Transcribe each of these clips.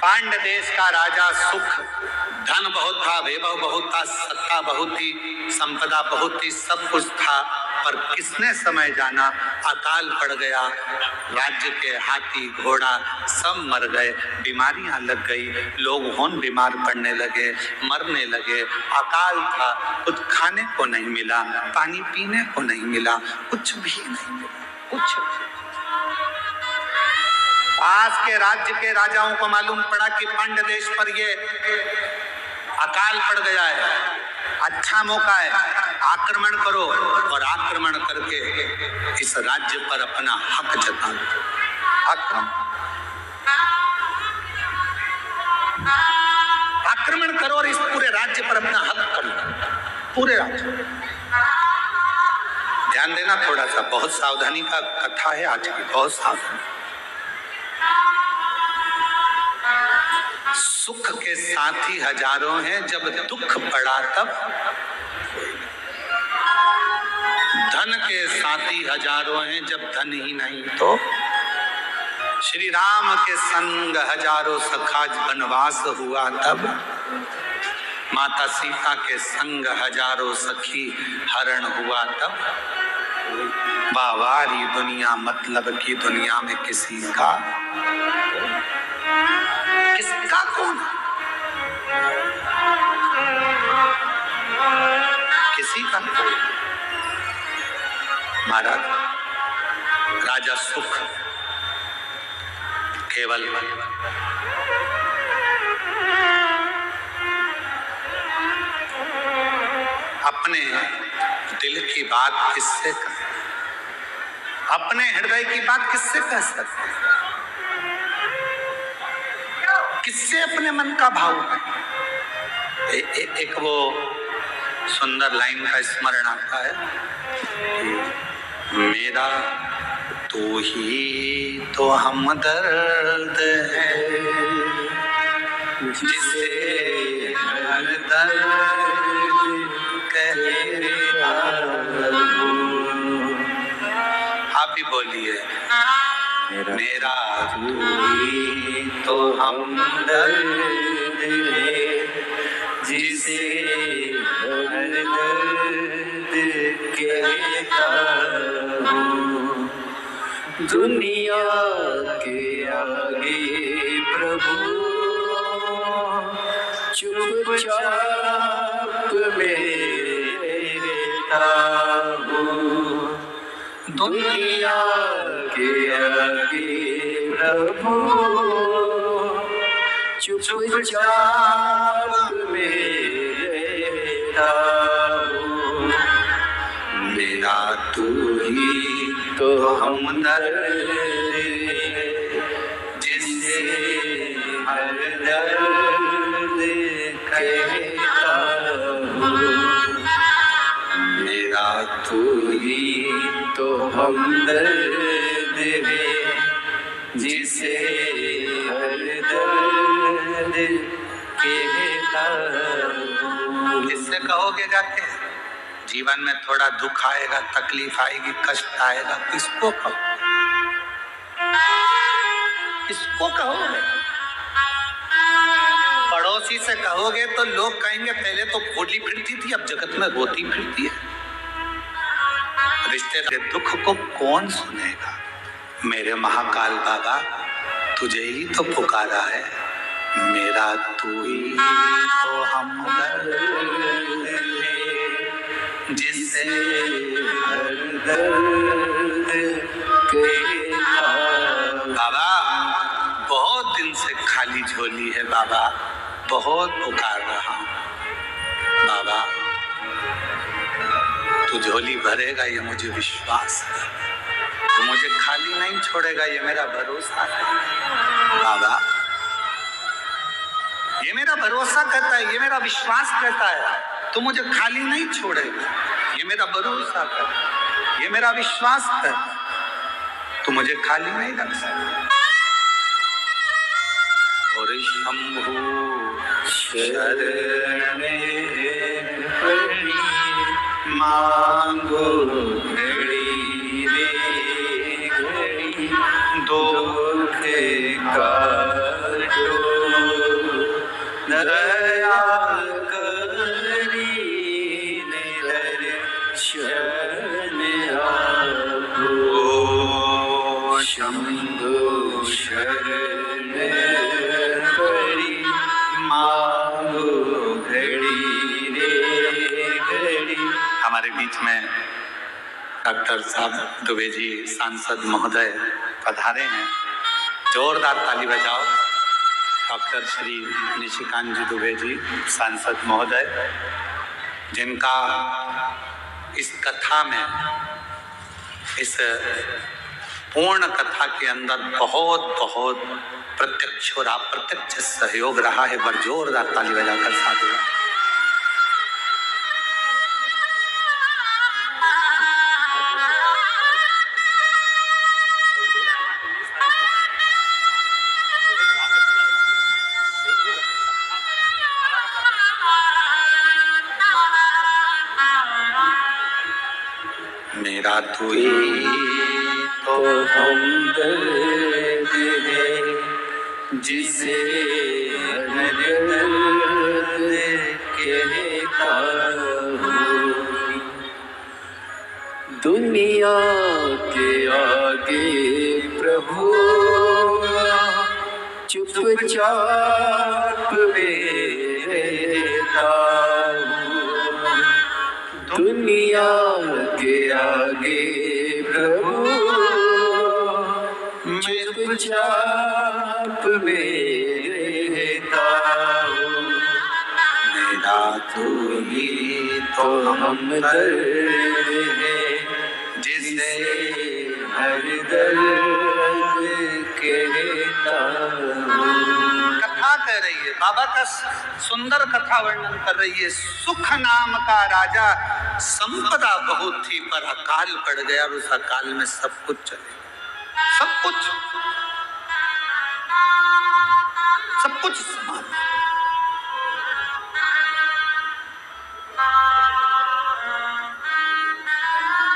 पांड देश का राजा सुख, धन बहुत था, वैभव बहुत था, सत्ता बहुत थी, संपदा बहुत थी, सब कुछ था, पर किसने समय जाना अकाल पड़ गया। राज्य के हाथी घोड़ा सब मर गए, बीमारियां लग गई, लोग होन बीमार पड़ने लगे, मरने लगे। अकाल था, कुछ खाने को नहीं मिला, पानी पीने को नहीं मिला, कुछ भी नहीं मिला, कुछ भी। पास के राज्य के राजाओं को मालूम पड़ा कि पांड्य देश पर ये अकाल पड़ गया है, अच्छा मौका है, आक्रमण करो और आक्रमण करके इस राज्य पर अपना हक जता दो। आक्रमण करो और इस पूरे राज्य पर अपना हक कर लो, पूरे राज्य। ध्यान देना थोड़ा सा, बहुत सावधानी का कथा है आज की, बहुत सावधानी। सुख के साथी हजारों हैं, जब दुख पड़ा तब धन के साथी हजारों हैं, जब धन ही नहीं तो। श्री राम के संग हजारों सखा, वनवास हुआ तब। माता सीता के संग हजारों सखी, हरण हुआ तब। बावारी दुनिया मतलब की दुनिया में किसी का कौन, किसी का। महाराज राजा सुख केवल अपने दिल की बात किससे कह, अपने हृदय की बात किससे कह सकते, किससे अपने मन का भाव है। एक वो सुंदर लाइन का स्मरण आता है, मेरा तू ही तो हमदर्द है, जिसे हर दर्द कहता हूँ। आप भी बोलिए, मेरा तू ही तो हमदर्द है, जिसे हर दर्द कहता हूँ। दुनिया के आगे प्रभु चुपचाप में रहता हूँ। दुनिया के आगे प्रभु चुपचाप में रहता हूँ। मेरा तू ही तो हमदर्द है, जिसे हर दर्द कहता हूँ। मेरा तू ही तो हमदर्द है, जिसे हर दर्द कहता हूँ। किससे कहोगे जाके? जीवन में थोड़ा दुख आएगा, तकलीफ आएगी, कष्ट आएगा, किसको कहो, किसको कहोगे? पड़ोसी से कहोगे तो लोग कहेंगे पहले तो बोली फिरती थी, अब जगत में रोती फिरती है। रिश्ते के दुख को कौन सुनेगा? मेरे महाकाल बाबा तुझे ही तो पुकारा है, मेरा तू ही तो हमदर्द है, जिसे हर दर्द कहता। बाबा बहुत दिन से खाली झोली है बाबा, बहुत पुकार रहा हूँ बाबा, तू झोली भरेगा ये मुझे विश्वास है, तू मुझे खाली नहीं छोड़ेगा ये मेरा भरोसा है बाबा। ये मेरा भरोसा कहता है, ये मेरा विश्वास कहता है, तू मुझे खाली नहीं छोड़ेगा, ये मेरा भरोसा कहता है, ये मेरा विश्वास कहता है, तू मुझे खाली नहीं रख सकता। और शंभु शरण पड़ी मांगो घड़ी रे घड़ी, दुख काटो डॉक्टर साहब दुबे जी सांसद महोदय पधारे हैं, जोरदार ताली बजाओ। डॉक्टर श्री निशिकांत जी दुबे जी सांसद महोदय, जिनका इस कथा में, इस पूर्ण कथा के अंदर बहुत बहुत प्रत्यक्ष और अप्रत्यक्ष सहयोग रहा है। पर जोरदार ताली बजाकर साधु। मेरा तू ही तो हमदर्द है, जिसे हर दर्द कहता हूँ। दुनिया के आगे प्रभु चुपचाप रहता हूँ। दुनिया के आगे प्रभु चुपचाप रहता हूँ। मेरा तू ही तो हमदर्द है, जिसे हर दर्द कहता हूँ। कथा कह रही है, बाबा का सुंदर कथा वर्णन कर रही है। सुख नाम का राजा, संपदा बहुत थी पर अकाल पड़ गया और उस अकाल में सब कुछ चले, सब कुछ समान।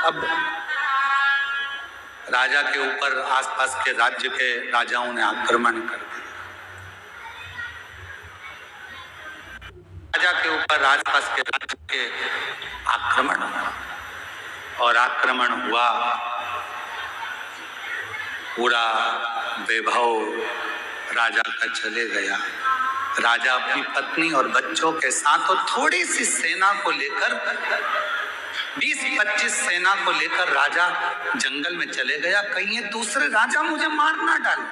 अब राजा के ऊपर आसपास के राज्य के राजाओं ने आक्रमण कर दिया। राजा के ऊपर आसपास के राज्य के आक्रमण हुआ और आक्रमण हुआ। पूरा वैभव राजा का चले गया। राजा अपनी पत्नी और बच्चों के साथ और थोड़ी सी सेना को लेकर, 20-25 सेना को लेकर राजा जंगल में चले गया। कहीं ये दूसरे राजा मुझे मार ना डाले,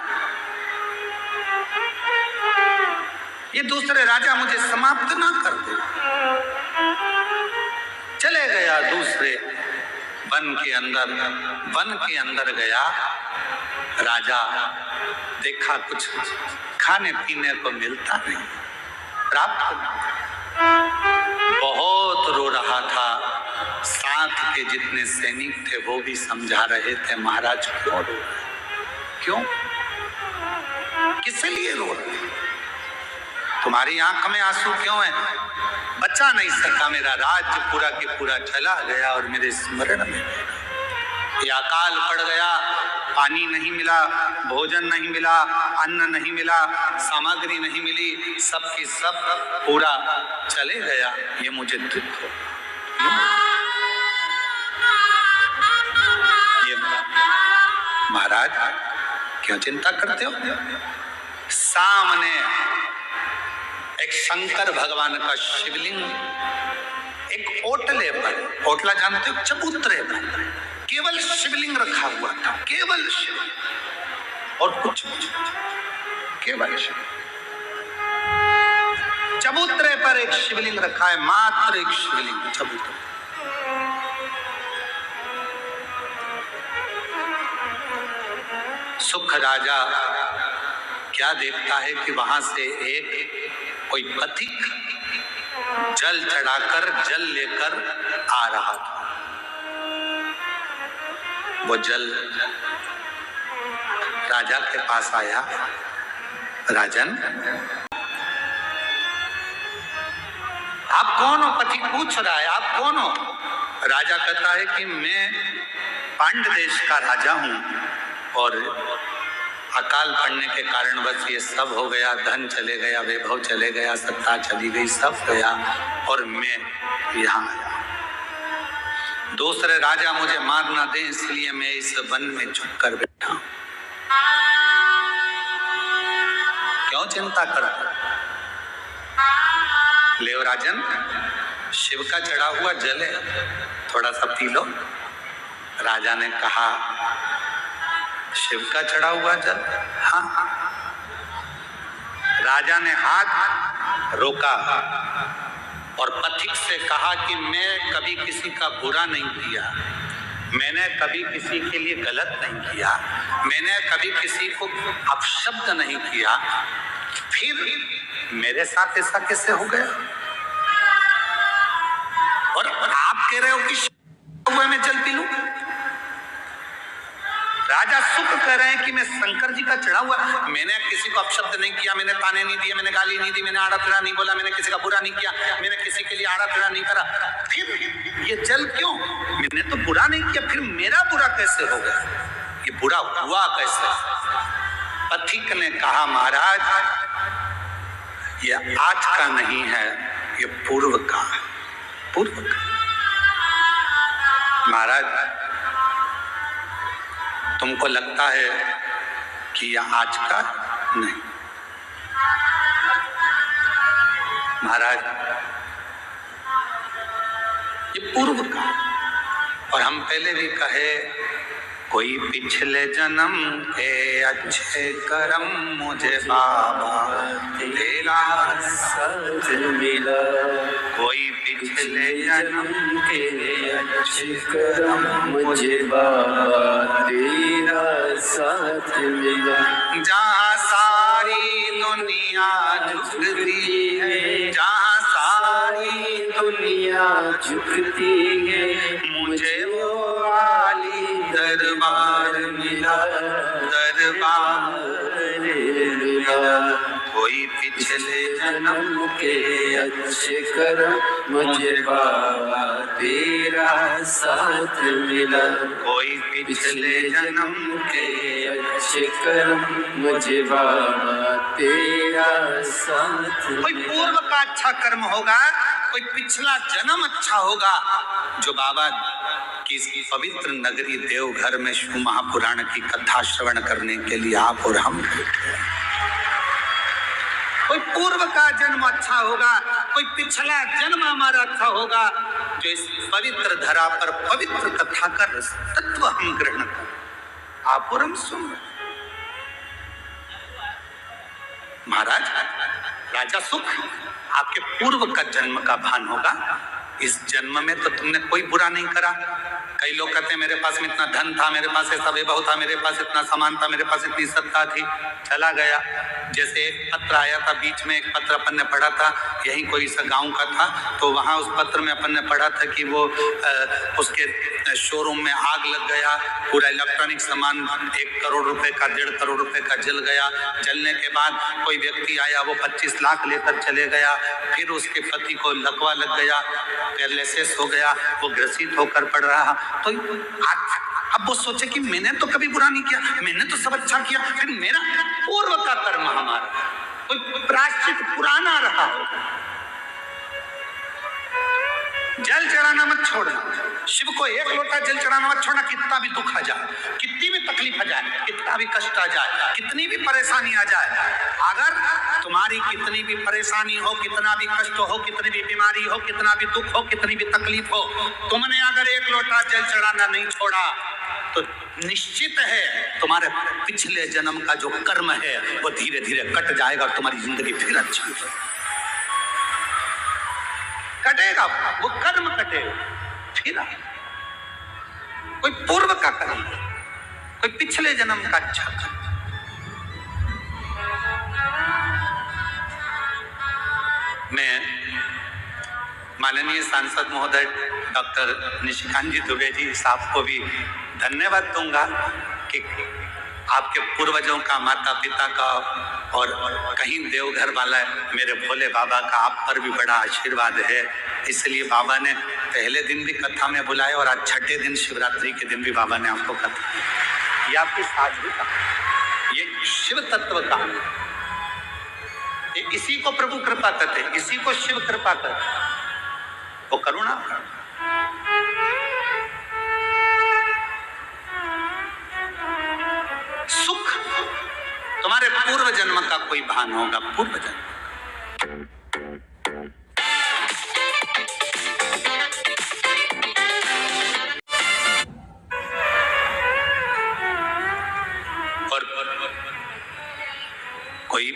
ये दूसरे राजा मुझे समाप्त ना कर दे। चले गया दूसरे वन के अंदर गया। राजा देखा कुछ खाने पीने को मिलता नहीं, प्राप्त नहीं। बहुत रो रहा था। साथ के जितने सैनिक थे वो भी समझा रहे थे, महाराज क्यों रो रहे, क्यों, किस लिए रो रहे, तुम्हारी आंख में आंसू क्यों है? बचा नहीं सका, मेरा राज्य पूरा के पूरा चला गया और मेरे स्मरण में ये अकाल पड़ गया। पानी नहीं मिला, भोजन नहीं मिला, अन्न नहीं मिला, सामग्री नहीं मिली, सब की सब पूरा चले गया। ये मुझे दुख हो। ये महाराज क्यों चिंता करते हो? सामने एक शंकर भगवान का शिवलिंग एक ओटले पर, ओटला जानते हो, चबूतरे पर केवल शिवलिंग रखा हुआ था, केवल शिव और कुछ केवल शिव। चबूतरे पर एक शिवलिंग रखा है, मात्र एक शिवलिंग चबूतरे। सुख राजा क्या देखता है कि वहां से एक कोई पथिक जल चढ़ाकर, जल लेकर आ रहा था। वो जल राजा के पास आया। राजन, आप कौन हो? पथिक पूछ रहा है, आप कौन हो? राजा कहता है कि मैं पांड्य देश का राजा हूं और अकाल पड़ने के कारण बस ये सब हो गया, धन चले गया, वैभव चले गया, सत्ता चली गई, सब गया और मैं यहाँ आया। दूसरे राजा मुझे मार ना दे, इसलिए मैं इस वन में छुप कर बैठा हूं। क्यों चिंता करते? ले राजन, शिव का चढ़ा हुआ जल है, थोड़ा सा पी लो। राजा ने कहा, शिव का चढ़ा हुआ जल? हाँ। राजा ने हाथ रोका और पथिक से कहा कि मैं कभी किसी का बुरा नहीं किया, मैंने कभी किसी के लिए गलत नहीं किया, मैंने कभी किसी को अपशब्द नहीं किया, फिर मेरे साथ ऐसा कैसे हो गया? और आप कह रहे हो कि हुआ मैं जल पी लूं? राजा सुख कह रहे हैं कि मैं शंकर जी का चढ़ा हुआ, मैंने किसी को अपशब्द नहीं किया, मैंने ताने नहीं दिए, मैंने गाली नहीं दी, मैंने आड़ा टेढ़ा नहीं बोला, मैंने किसी का बुरा नहीं किया, मैंने किसी के लिए आड़ा टेढ़ा नहीं करा, फिर ये जल क्यों? मैंने तो बुरा नहीं किया, फिर मेरा बुरा कैसे हो गया? ये बुरा हुआ कैसे? पथिक ने कहा, महाराज ये आज का नहीं है, ये पूर्व का है, पूर्व का। महाराज तुमको लगता है कि यह आज का नहीं, महाराज ये पूर्व का। और हम पहले भी कहे, कोई पिछले जन्म के अच्छे कर्म मुझे बाबा तेरा साथ मिला, कोई पिछले जन्म के अच्छे कर्म मुझे बाबा तेरा साथ मिला। जहाँ सारी दुनिया झुकती है, जहाँ सारी दुनिया झुकती है, मुझे वो वाली दरबार मिला, दरबार मिला। कोई पिछले जन्म के अच्छे कर्म मुझे बाबा तेरा साथ मिला, कोई पिछले जन्म के अच्छे कर्म मुझे बाबा तेरा साथ। कोई पूर्व का अच्छा कर्म होगा, कोई पिछला जन्म अच्छा होगा, जो बाबा की इस पवित्र नगरी देवघर में शिव महापुराण की कथा श्रवण करने के लिए आप और हम कोई पूर्व का जन्म अच्छा होगा, कोई पिछला जन्म हमारा अच्छा होगा, जो इस पवित्र धरा पर पवित्र कथा का रस तत्व हम ग्रहण करें। आप और हम सुन रहे। महाराज राजा सुख, आपके पूर्व का जन्म का भान होगा, इस जन्म में तो तुमने कोई बुरा नहीं करा। कई लोग कहते हैं मेरे पास में इतना धन था, मेरे पास ऐसा वैभव था, मेरे पास इतना सामान था, मेरे पास इतनी सत्ता थी, चला गया। जैसे एक पत्र आया था, बीच में एक पत्र अपन ने पढ़ा था, यही कोई सा गांव का था, तो वहां उस पत्र में अपन ने पढ़ा था कि वो उसके शोरूम में आग लग गया, पूरा इलेक्ट्रॉनिक सामान 1 करोड़ रुपए का, 1.5 करोड़ रुपए का जल गया। जलने के बाद कोई व्यक्ति आया, वो 25 लाख लेकर चले गया। फिर उसके पति को लकवा लग गया, पैरालिसिस हो गया, वो ग्रसित होकर पड़ रहा। तो अब वो सोचे कि मैंने तो कभी बुरा नहीं किया, मैंने तो सब अच्छा किया, फिर मेरा पूर्व का कर्म हमारा कोई प्रायश्चित पुराना रहा। जल चढ़ाना मत छोड़ना, शिव को 1 लोटा जल चढ़ाना मत छोड़ना। कितना भी दुख आ जाए, कितनी भी तकलीफ आ जाए, कितना भी कष्ट आ जाए, कितनी भी परेशानी आ जाए, अगर तुम्हारी कितनी भी परेशानी हो, कितना भी कष्ट हो, कितनी भी बीमारी हो, कितना भी दुख हो, कितनी भी तकलीफ हो, तुमने अगर 1 लोटा जल चढ़ाना नहीं छोड़ा तो निश्चित है तुम्हारे पिछले जन्म का जो कर्म है वो धीरे धीरे कट जाएगा और तुम्हारी जिंदगी फिर अच्छी कटेगा, वो कर्म कटेगा। फिर कोई पूर्व का कर्म, कोई पिछले जन्म का अच्छा कर्म। मैं माननीय सांसद महोदय डॉक्टर निशिकांत जी दुबे जी साहब को भी धन्यवाद दूंगा कि आपके पूर्वजों का, माता पिता का और कहीं देवघर वाला मेरे भोले बाबा का आप पर भी बड़ा आशीर्वाद है। इसलिए बाबा ने पहले दिन भी कथा में बुलाया और आज 6ठे दिन शिवरात्रि के दिन भी बाबा ने आपको कथा। ये आपकी साधु का, ये शिव तत्व का, इसी को प्रभु कृपा करते, इसी को शिव कृपा करते, वो करुणा। सुख तुम्हारे पूर्व जन्म का कोई भान होगा, पूर्व जन्म।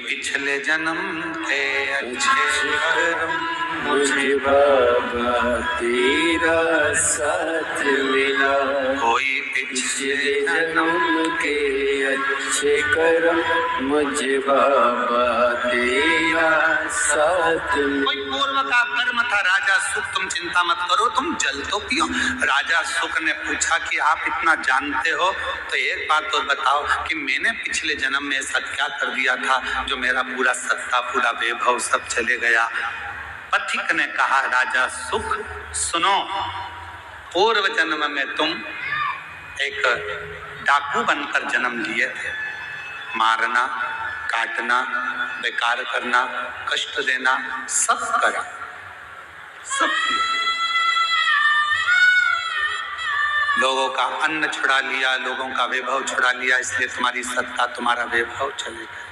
पिछले जन्म के अच्छे कर्म मुझे बाबा तेरा साथ मिला। कोई पिछले जन्म के अच्छे कर्म मुझे बाबा तेरा साथ मिला। कोई पूर्व का कर्म था राजा सुख, तुम चिंता मत करो, तुम जल तो पियो। राजा सुख ने पूछा कि आप इतना जानते हो तो एक बात और बताओ कि मैंने पिछले जन्म में ऐसा क्या कर दिया था जो मेरा पूरा सत्ता पूरा वैभव सब चले गया। पथिक ने कहा राजा सुख सुनो, पूर्व जन्म में तुम एक डाकू बनकर जन्म लिए थे। मारना, काटना, बेकार करना, कष्ट देना, सब करा, सब किया। लोगों का अन्न छुड़ा लिया, लोगों का वैभव छुड़ा लिया, इसलिए तुम्हारी सत्ता तुम्हारा वैभव चले गया।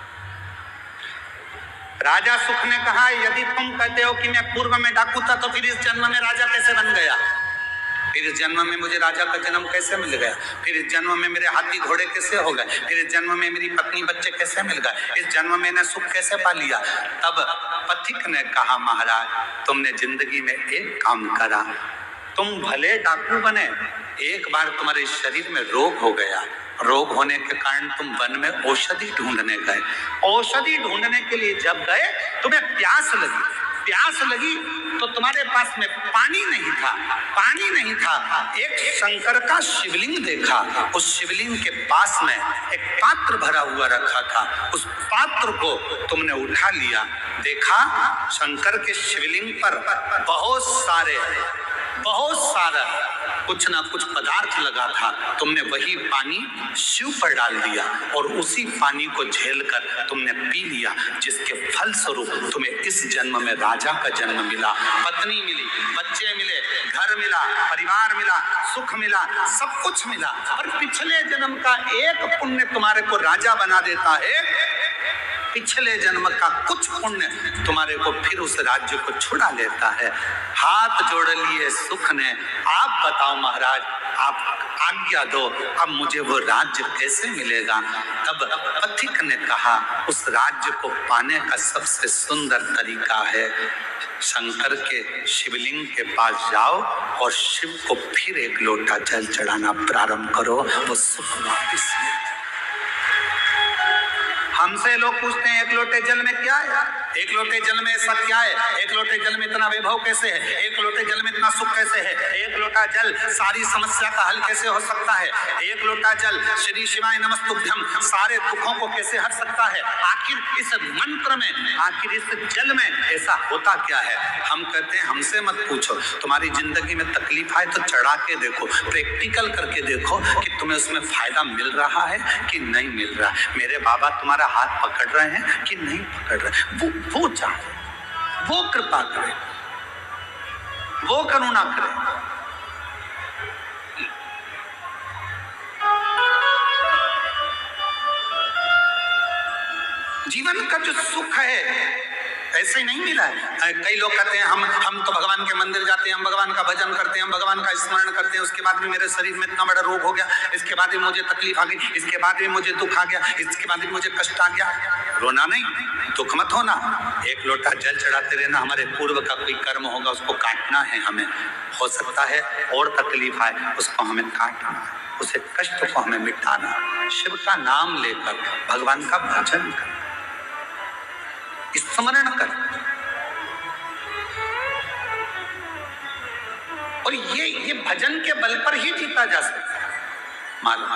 राजा सुख ने कहा यदि तुम कहते हो कि मैं पूर्व में डाकू था तो फिर इस जन्म में राजा कैसे बन गया? फिर इस जन्म में मुझे राजा का जन्म कैसे मिल गया? फिर इस जन्म में मेरे हाथी घोड़े कैसे हो गए? फिर इस जन्म में मेरी पत्नी बच्चे कैसे मिल गए? इस जन्म में मैंने सुख कैसे पा लिया? तब पथिक ने कहा महाराज तुमने जिंदगी में एक काम करा, तुम भले डाकू बने, एक बार तुम्हारे शरीर में रोग हो गया, रोग होने के कारण तुम वन में औषधि ढूंढने गए। औषधि ढूंढने के लिए जब गए तुम्हें प्यास लगी, प्यास लगी तो तुम्हारे पास में पानी नहीं था, पानी नहीं था। एक शंकर का शिवलिंग देखा, उस शिवलिंग के पास में एक पात्र भरा हुआ रखा था, उस पात्र को तुमने उठा लिया, देखा शंकर के शिवलिंग पर बहुत सारा कुछ ना कुछ पदार्थ लगा था, तुमने वही पानी शिव पर डाल दिया और उसी पानी को झेलकर तुमने पी लिया, जिसके फल स्वरूप तुम्हें इस जन्म में राजा का जन्म मिला, पत्नी मिली, बच्चे मिले, घर मिला, परिवार मिला, सुख मिला, सब कुछ मिला। और पिछले जन्म का एक पुण्य तुम्हारे को राजा बना देता है, पिछले जन्म का कुछ पुण्य तुम्हारे को फिर उस राज्य को छुड़ा लेता है। हाथ जोड़ लिए सुख ने, आप बताओ महाराज, आप आज्ञा दो, अब मुझे वो राज्य कैसे मिलेगा? तब पथिक ने कहा उस राज्य को पाने का सबसे सुंदर तरीका है, शंकर के शिवलिंग के पास जाओ और शिव को फिर एक लोटा जल चढ़ाना प्रारंभ करो, वो सुख वापिस मिले। हमसे लोग पूछते हैं एक लोटे जल में क्या है, एक लोटे जल में ऐसा क्या है, एक लोटे जल में इतना वैभव कैसे है, एक लोटे जल में इतना सुख कैसे है, एक लोटा जल सारी समस्या का हल कैसे हो सकता है, एक लोटा जल श्री शिवाय नमस्तुभ्यम सारे दुखों को कैसे हर सकता है? आखिर इस मंत्र में, आखिर इस जल में ऐसा होता क्या है? हम कहते हैं हमसे मत पूछो, तुम्हारी जिंदगी में तकलीफ आए तो चढ़ा के देखो, प्रैक्टिकल करके देखो कि तुम्हें उसमें फायदा मिल रहा है कि नहीं मिल रहा। मेरे बाबा तुम्हारा हाथ पकड़ रहे हैं कि नहीं पकड़ रहे? वो चाहे, वो कृपा करे, वो करुणा करे। जीवन का जो सुख है ऐसे ही नहीं मिला है। कई लोग कहते हैं हम तो भगवान के मंदिर जाते हैं, हम भगवान का भजन करते हैं, हम भगवान का स्मरण करते हैं, उसके बाद भी मेरे शरीर में इतना बड़ा रोग हो गया, इसके बाद भी मुझे तकलीफ आ गई, इसके बाद भी मुझे दुख आ गया, इसके बाद भी मुझे कष्ट आ गया। रोना नहीं, दुख मत होना, एक लोटा जल चढ़ाते रहना। हमारे पूर्व का कोई कर्म होगा उसको काटना है, हमें हो सकता है और तकलीफ आए उसको हमें काटना, उसे कष्ट को हमें मिटाना, शिव का नाम लेकर भगवान का भजन कर, स्मरण कर। और ये भजन के बल पर ही जीता जा सकता है। मालूम,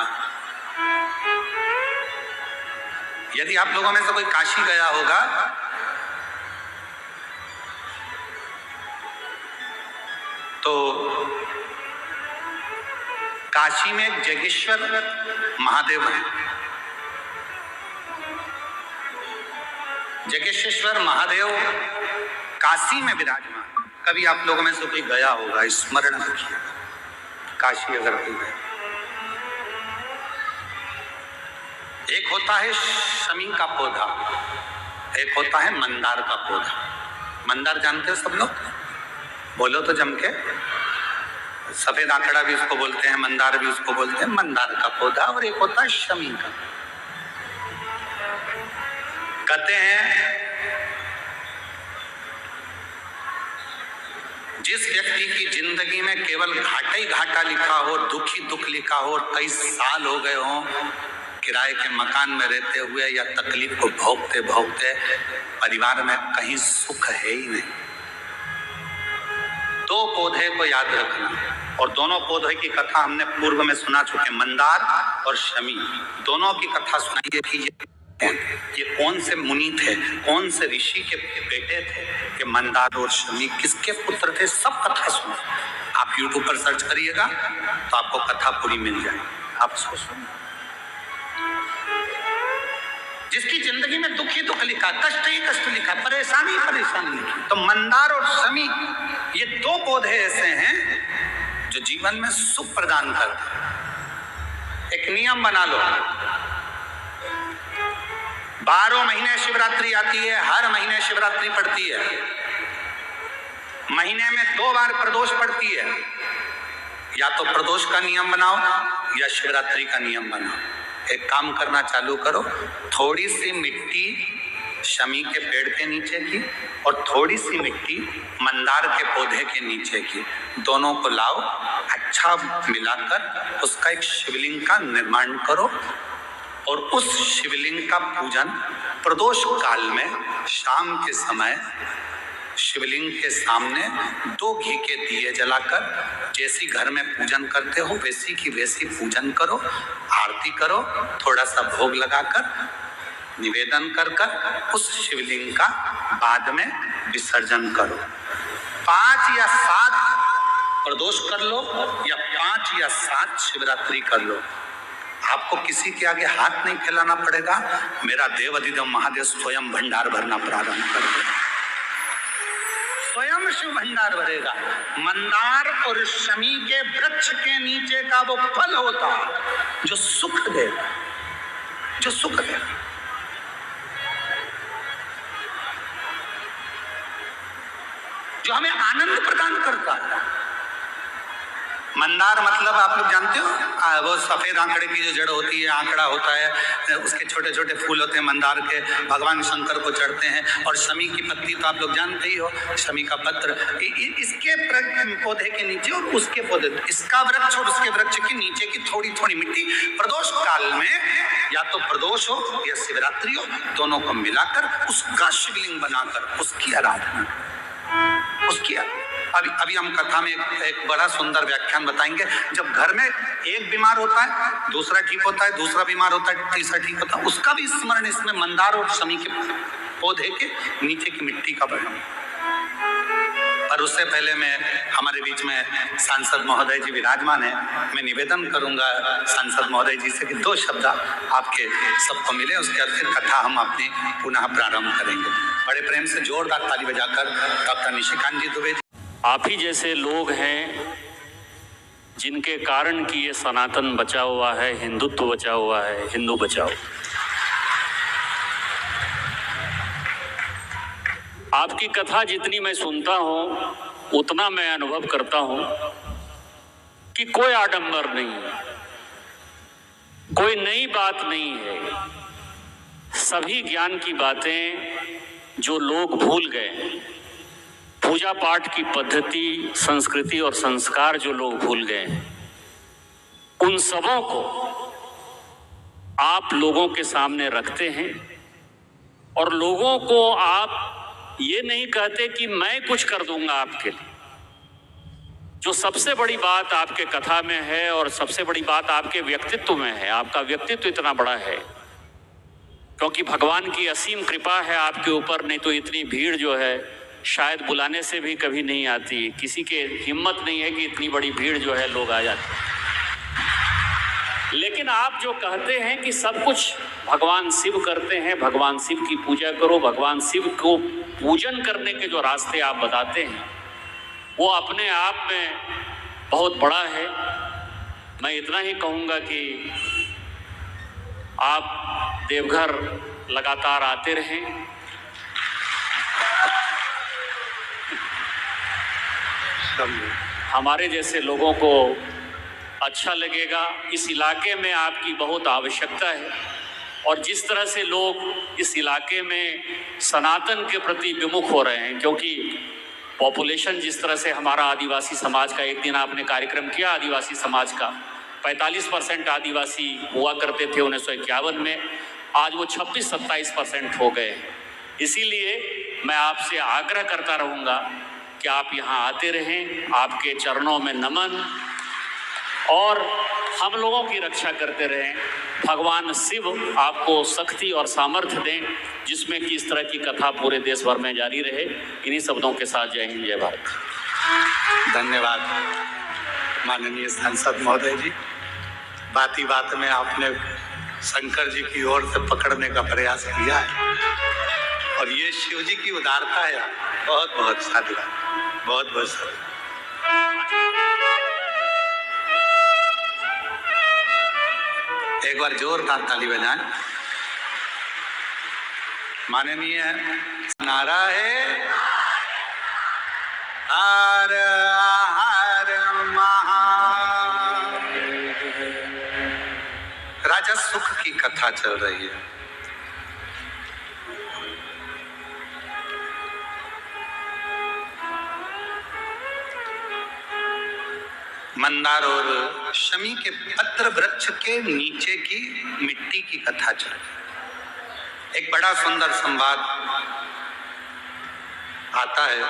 यदि आप लोगों में से कोई काशी गया होगा तो काशी में जगेश्वर महादेव है। जगेश्वर महादेव काशी में विराजमान। कभी आप लोगों में से कोई गया होगा, स्मरण रखिए, काशी अगर कोई गया। एक होता है शमी का पौधा, एक होता है मंदार का पौधा। मंदार जानते हो सब लोग? बोलो तो जम के। सफेद आंकड़ा भी उसको बोलते हैं, मंदार भी उसको बोलते हैं, मंदार का पौधा। और एक होता है शमी का। कहते हैं जिस व्यक्ति की जिंदगी में केवल घाटा ही घाटा लिखा हो, दुख ही दुख लिखा हो, 23 साल हो गए हों किराए के मकान में रहते हुए या तकलीफ को भोगते भोगते, परिवार में कहीं सुख है ही नहीं। दो पौधे को याद रखना, और दोनों पौधे की कथा हमने पूर्व में सुना चुके, मंदार और शमी। दोनों की कथा सुनाइए कि ये कौन से मुनि थे, कौन से ऋषि के बेटे थे, ये मंदार और शमी किसके पुत्र थे, सब कथा सुनो। आप YouTube पर सर्च करिएगा तो आपको कथा पूरी मिल जाएगी, आप उसको सुनो। जिसकी जिंदगी में दुख ही दुख लिखा, कष्ट ही कष्ट लिखा, परेशानी ही परेशानी लिखी, तो मंदार और शमी ये दो पौधे ऐसे हैं जो जीवन में सुख प्रदान करते हैं। एक नियम बना लो, 12 महीने शिवरात्रि आती है, हर महीने शिवरात्रि पड़ती है, महीने में 2 बार प्रदोष पड़ती है। या तो प्रदोष का नियम बनाओ या शिवरात्रि का नियम बनाओ। एक काम करना चालू करो, थोड़ी सी मिट्टी शमी के पेड़ के नीचे की और थोड़ी सी मिट्टी मंदार के पौधे के नीचे की, दोनों को लाओ, अच्छा मिलाकर उसका एक शिवलिंग का निर्माण करो और उस शिवलिंग का पूजन प्रदोष काल में शाम के समय शिवलिंग के सामने 2 घी के दिए जलाकर जैसी घर में पूजन करते हो वैसी की वैसी पूजन करो, आरती करो, थोड़ा सा भोग लगाकर निवेदन कर कर उस शिवलिंग का बाद में विसर्जन करो। 5 या 7 प्रदोष कर लो या 5 या 7 शिवरात्रि कर लो, आपको किसी के आगे हाथ नहीं फैलाना पड़ेगा। मेरा देव अधिदेव महादेव स्वयं भंडार भरना प्रारंभ कर देगा, स्वयं शिव भंडार भरेगा। मंदार और शमी के वृक्ष के नीचे का वो फल होता जो सुख देगा, जो सुख देगा। जो हमें आनंद प्रदान करता है। मंदार मतलब आप लोग जानते हो, वो सफेद आंकड़े की जो जड़ होती है, आंकड़ा होता है, उसके छोटे छोटे फूल होते हैं मंदार के, भगवान शंकर को चढ़ते हैं। और शमी की पत्ती तो आप लोग जानते ही हो, शमी का पत्र, इसके पौधे के नीचे और उसके पौधे, इसका वृक्ष और उसके वृक्ष के नीचे की थोड़ी थोड़ी मिट्टी प्रदोष काल में, या तो प्रदोष हो या शिवरात्रि हो, दोनों को मिलाकर उसका शिवलिंग बनाकर उसकी आराधना, उसकी अभी हम कथा में एक बड़ा सुंदर व्याख्यान बताएंगे। जब घर में एक बीमार होता है, दूसरा ठीक होता है, दूसरा बीमार होता है, तीसरा ठीक होता है, उसका भी स्मरण इसमें मंदार और शमी के पौधे के नीचे की मिट्टी का वर्णन। पर उससे पहले मैं, हमारे बीच में सांसद महोदय जी विराजमान है, मैं निवेदन करूंगा सांसद महोदय जी से कि 2 शब्द आपके सबको मिले, उसके बाद फिर कथा हम अपनी पुनः प्रारंभ करेंगे। बड़े प्रेम से जोरदार ताली बजाकर डॉक्टर निशिकांत जी दुबे। आप ही जैसे लोग हैं जिनके कारण कि ये सनातन बचा हुआ है, हिंदुत्व बचा हुआ है, हिंदू बचाओ। आपकी कथा जितनी मैं सुनता हूँ उतना मैं अनुभव करता हूँ कि कोई आडंबर नहीं है, कोई नई बात नहीं है। सभी ज्ञान की बातें जो लोग भूल गए, पूजा पाठ की पद्धति, संस्कृति और संस्कार जो लोग भूल गए, उन सबों को आप लोगों के सामने रखते हैं। और लोगों को आप ये नहीं कहते कि मैं कुछ कर दूंगा आपके लिए। जो सबसे बड़ी बात आपके कथा में है और सबसे बड़ी बात आपके व्यक्तित्व में है, आपका व्यक्तित्व इतना बड़ा है क्योंकि भगवान की असीम कृपा है आपके ऊपर, नहीं तो इतनी भीड़ जो है शायद बुलाने से भी कभी नहीं आती। किसी के हिम्मत नहीं है कि इतनी बड़ी भीड़ जो है लोग आ जाते हैं। लेकिन आप जो कहते हैं कि सब कुछ भगवान शिव करते हैं, भगवान शिव की पूजा करो, भगवान शिव को पूजन करने के जो रास्ते आप बताते हैं वो अपने आप में बहुत बड़ा है। मैं इतना ही कहूँगा कि आप देवघर लगातार आते रहें। हमारे जैसे लोगों को अच्छा लगेगा। इस इलाके में आपकी बहुत आवश्यकता है। और जिस तरह से लोग इस इलाके में सनातन के प्रति विमुख हो रहे हैं, क्योंकि पॉपुलेशन जिस तरह से हमारा आदिवासी समाज का, एक दिन आपने कार्यक्रम किया आदिवासी समाज का, 45% आदिवासी हुआ करते थे 1951 में, आज वो 26-27% हो गए। इसीलिए मैं आपसे आग्रह करता रहूँगा कि आप यहाँ आते रहें, आपके चरणों में नमन, और हम लोगों की रक्षा करते रहें। भगवान शिव आपको शक्ति और सामर्थ्य दें, जिसमें कि इस तरह की कथा पूरे देश भर में जारी रहे। इन्हीं शब्दों के साथ जय हिंद, जय भारत। धन्यवाद माननीय सांसद महोदय जी। बात ही बात में आपने शंकर जी की ओर से पकड़ने का प्रयास किया है, और ये शिव जी की उदारता है। बहुत बहुत साधुवाद, बहुत बहुत साधुवाद। एक बार जोरदार ताली बजाएं। माननीय नारा है हर हर महादेव। राजा सुख की कथा चल रही है। मंदार और शमी के पत्र वृक्ष के नीचे की मिट्टी की कथा चल रही। एक बड़ा सुंदर संवाद आता है।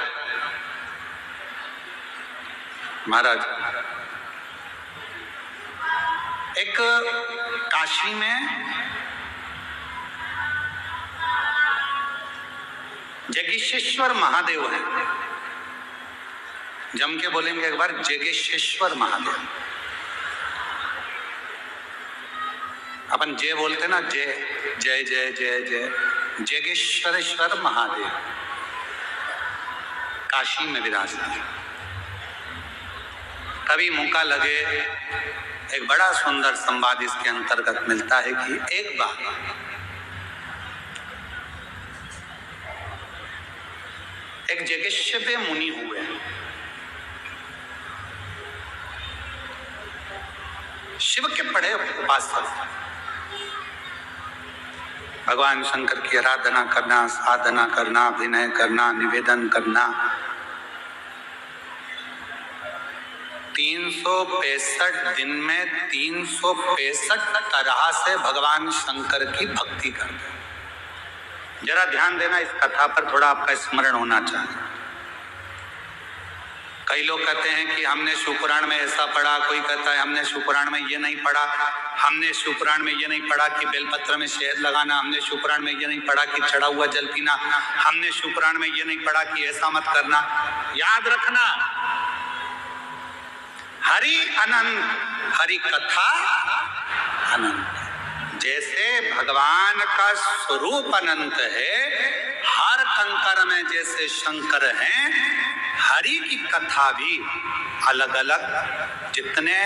महाराज, एक काशी में जगीशेश्वर महादेव हैं। जम के बोलेंगे एक बार, जगेश्वर महादेव। अपन जय बोलते ना, जय जय जय जय जय, जगेश्वरेश्वर महादेव काशी में विराजते हैं। कभी मौका लगे, एक बड़ा सुंदर संवाद इसके अंतर्गत मिलता है कि एक बार एक जगेश्वर मुनि हुए, शिव के बड़े उपासक, भगवान शंकर की आराधना करना, साधना करना, विनय करना, निवेदन करना, 365 दिन में 365 तरह से भगवान शंकर की भक्ति करते। जरा ध्यान देना, इस कथा पर थोड़ा आपका स्मरण होना चाहिए। कई लोग कहते हैं कि हमने शिवपुराण में ऐसा पढ़ा, कोई कहता है हमने शिवपुराण में ये नहीं पढ़ा, हमने शिवपुराण में ये नहीं पढ़ा कि बेलपत्र में शहद लगाना, हमने शिवपुराण में ये नहीं पढ़ा कि चढ़ा हुआ जल पीना, हमने शिवपुराण में ये नहीं पढ़ा कि ऐसा मत करना। याद रखना, हरि अनंत, हरि कथा अनंत। जैसे भगवान का स्वरूप अनंत है, हर कंकर में जैसे शंकर हैं, हरि की कथा भी अलग अलग। जितने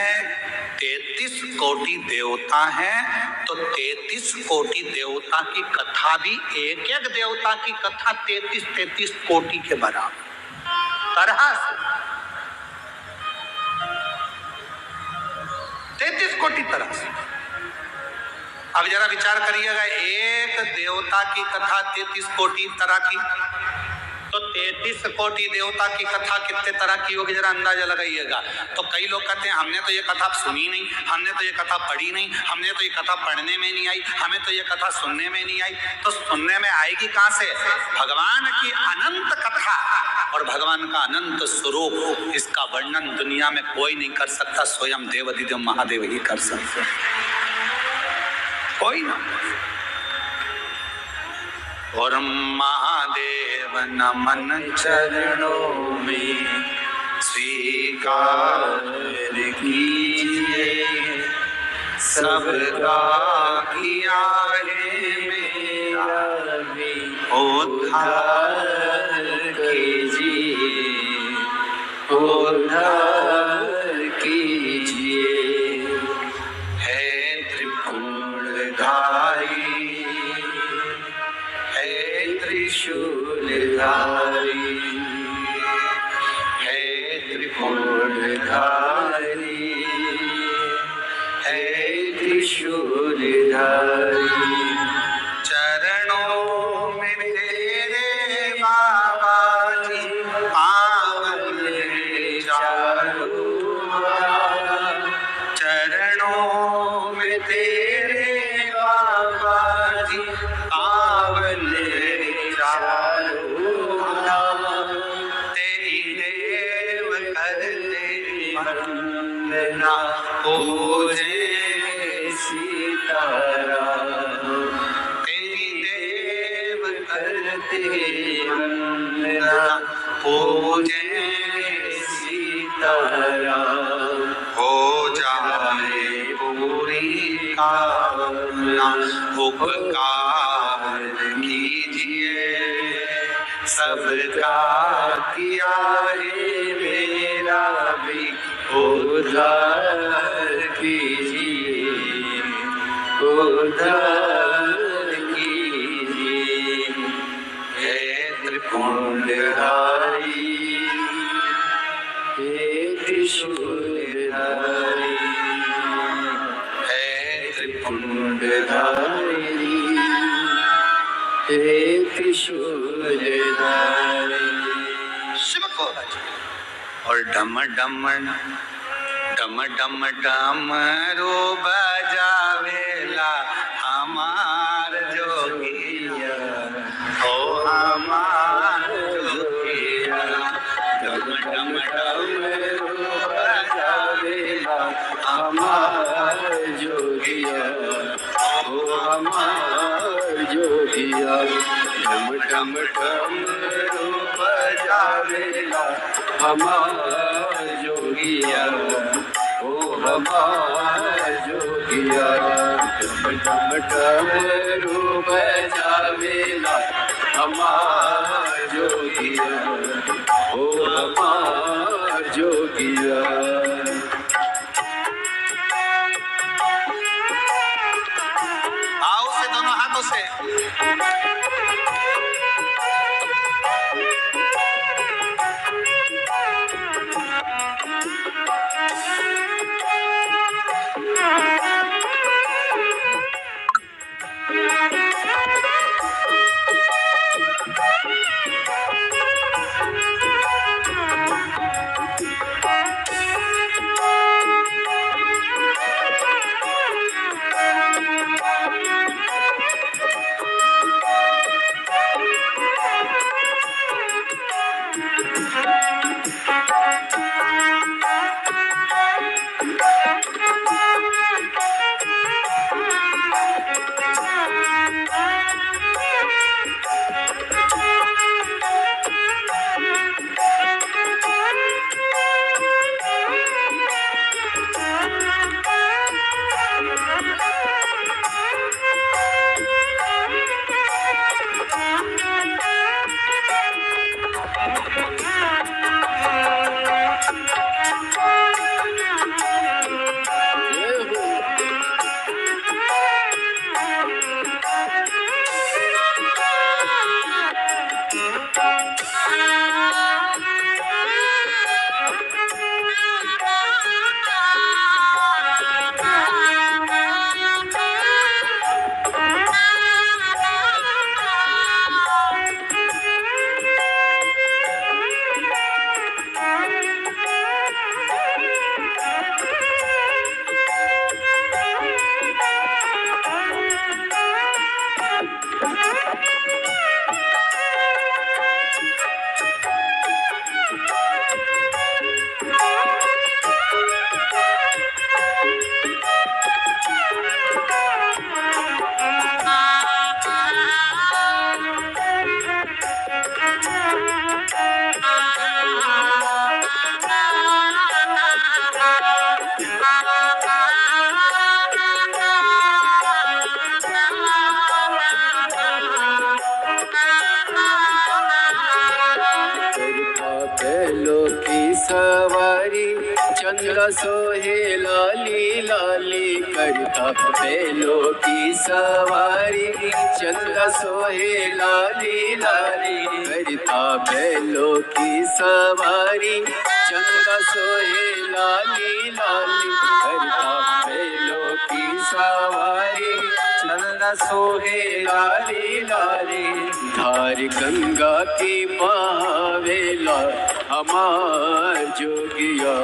33 कोटि देवता हैं, तो 33 कोटि देवता की कथा भी, एक एक देवता की कथा 33 कोटि के बराबर तरह से, 33 कोटि तरह से। अब जरा विचार करिएगा, एक देवता की कथा 33 कोटि तरह की, तो 33 कोटि देवता की कथा कितने तरह की होगी, जरा अंदाजा लगाइएगा। तो कई लोग कहते हैं हमने तो ये कथा सुनी नहीं, हमने तो ये कथा पढ़ी नहीं, हमने तो ये कथा पढ़ने में नहीं आई, हमें तो ये कथा सुनने में नहीं आई। तो सुनने में आएगी कहां से? भगवान की अनंत कथा और भगवान का अनंत स्वरूप, इसका वर्णन दुनिया में कोई नहीं कर सकता, स्वयं देवाधिदेव महादेव ही कर सकते, कोई ना। और महादेव नमन चरणों में स्वीकार कीजिए, सबका किया है मेरा भी उद्धार कीजिए, उद्धार कीजिए। है त्रिपुरधारी, त्रिशूलधारी, है त्रिपुरधारी, है त्रिशूलधारी। वंदना पूजे सीताराम हो जाए पूरी कामना उपकार कीजिए सबका किया है मेरा भी उद्धार कीजिए उद्धार कीजिए हे त्रिपुंडधारी हे त्रिशूलधारी हे त्रिपुंडधारी हे त्रिशूलधारी शिव को और डम डम डम डम डमरू बजावेला हमार जोगिया हो हमार जोगिया डम डम डमरू बजावेला हमार जोगिया ओ हमार जोगिया डम डम डमरू बजावेला हमार जोगिया ओ हमार जोगिया डम डम डमरू बजावेला हमार जोगिया ओ हमार जोगिया आओ से दोनों हाथों से चंद्र सोहे लाली लाली करता बैलों की सवारी चंद्र सोहे लाली लाली करता बैलों की सवारी चंद्र सोहे लाली लाली करता बैलों की सवारी चंद्र सोहे लाली लाली धार गंगा की बहावेला हमार जोगिया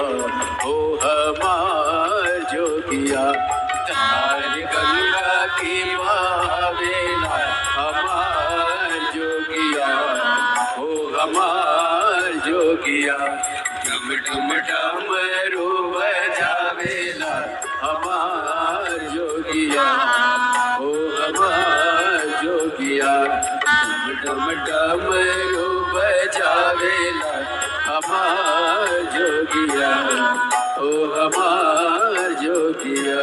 हो हमार जोगिया धार गंगा की बहावेला हमार जोगिया हो हमार जोगिया डम डम डमरू बजावेला हमार जोगिया हो हमार जोगिया डम डम डमरू बजावेला हमार जोगिया, ओ हमार जोगिया।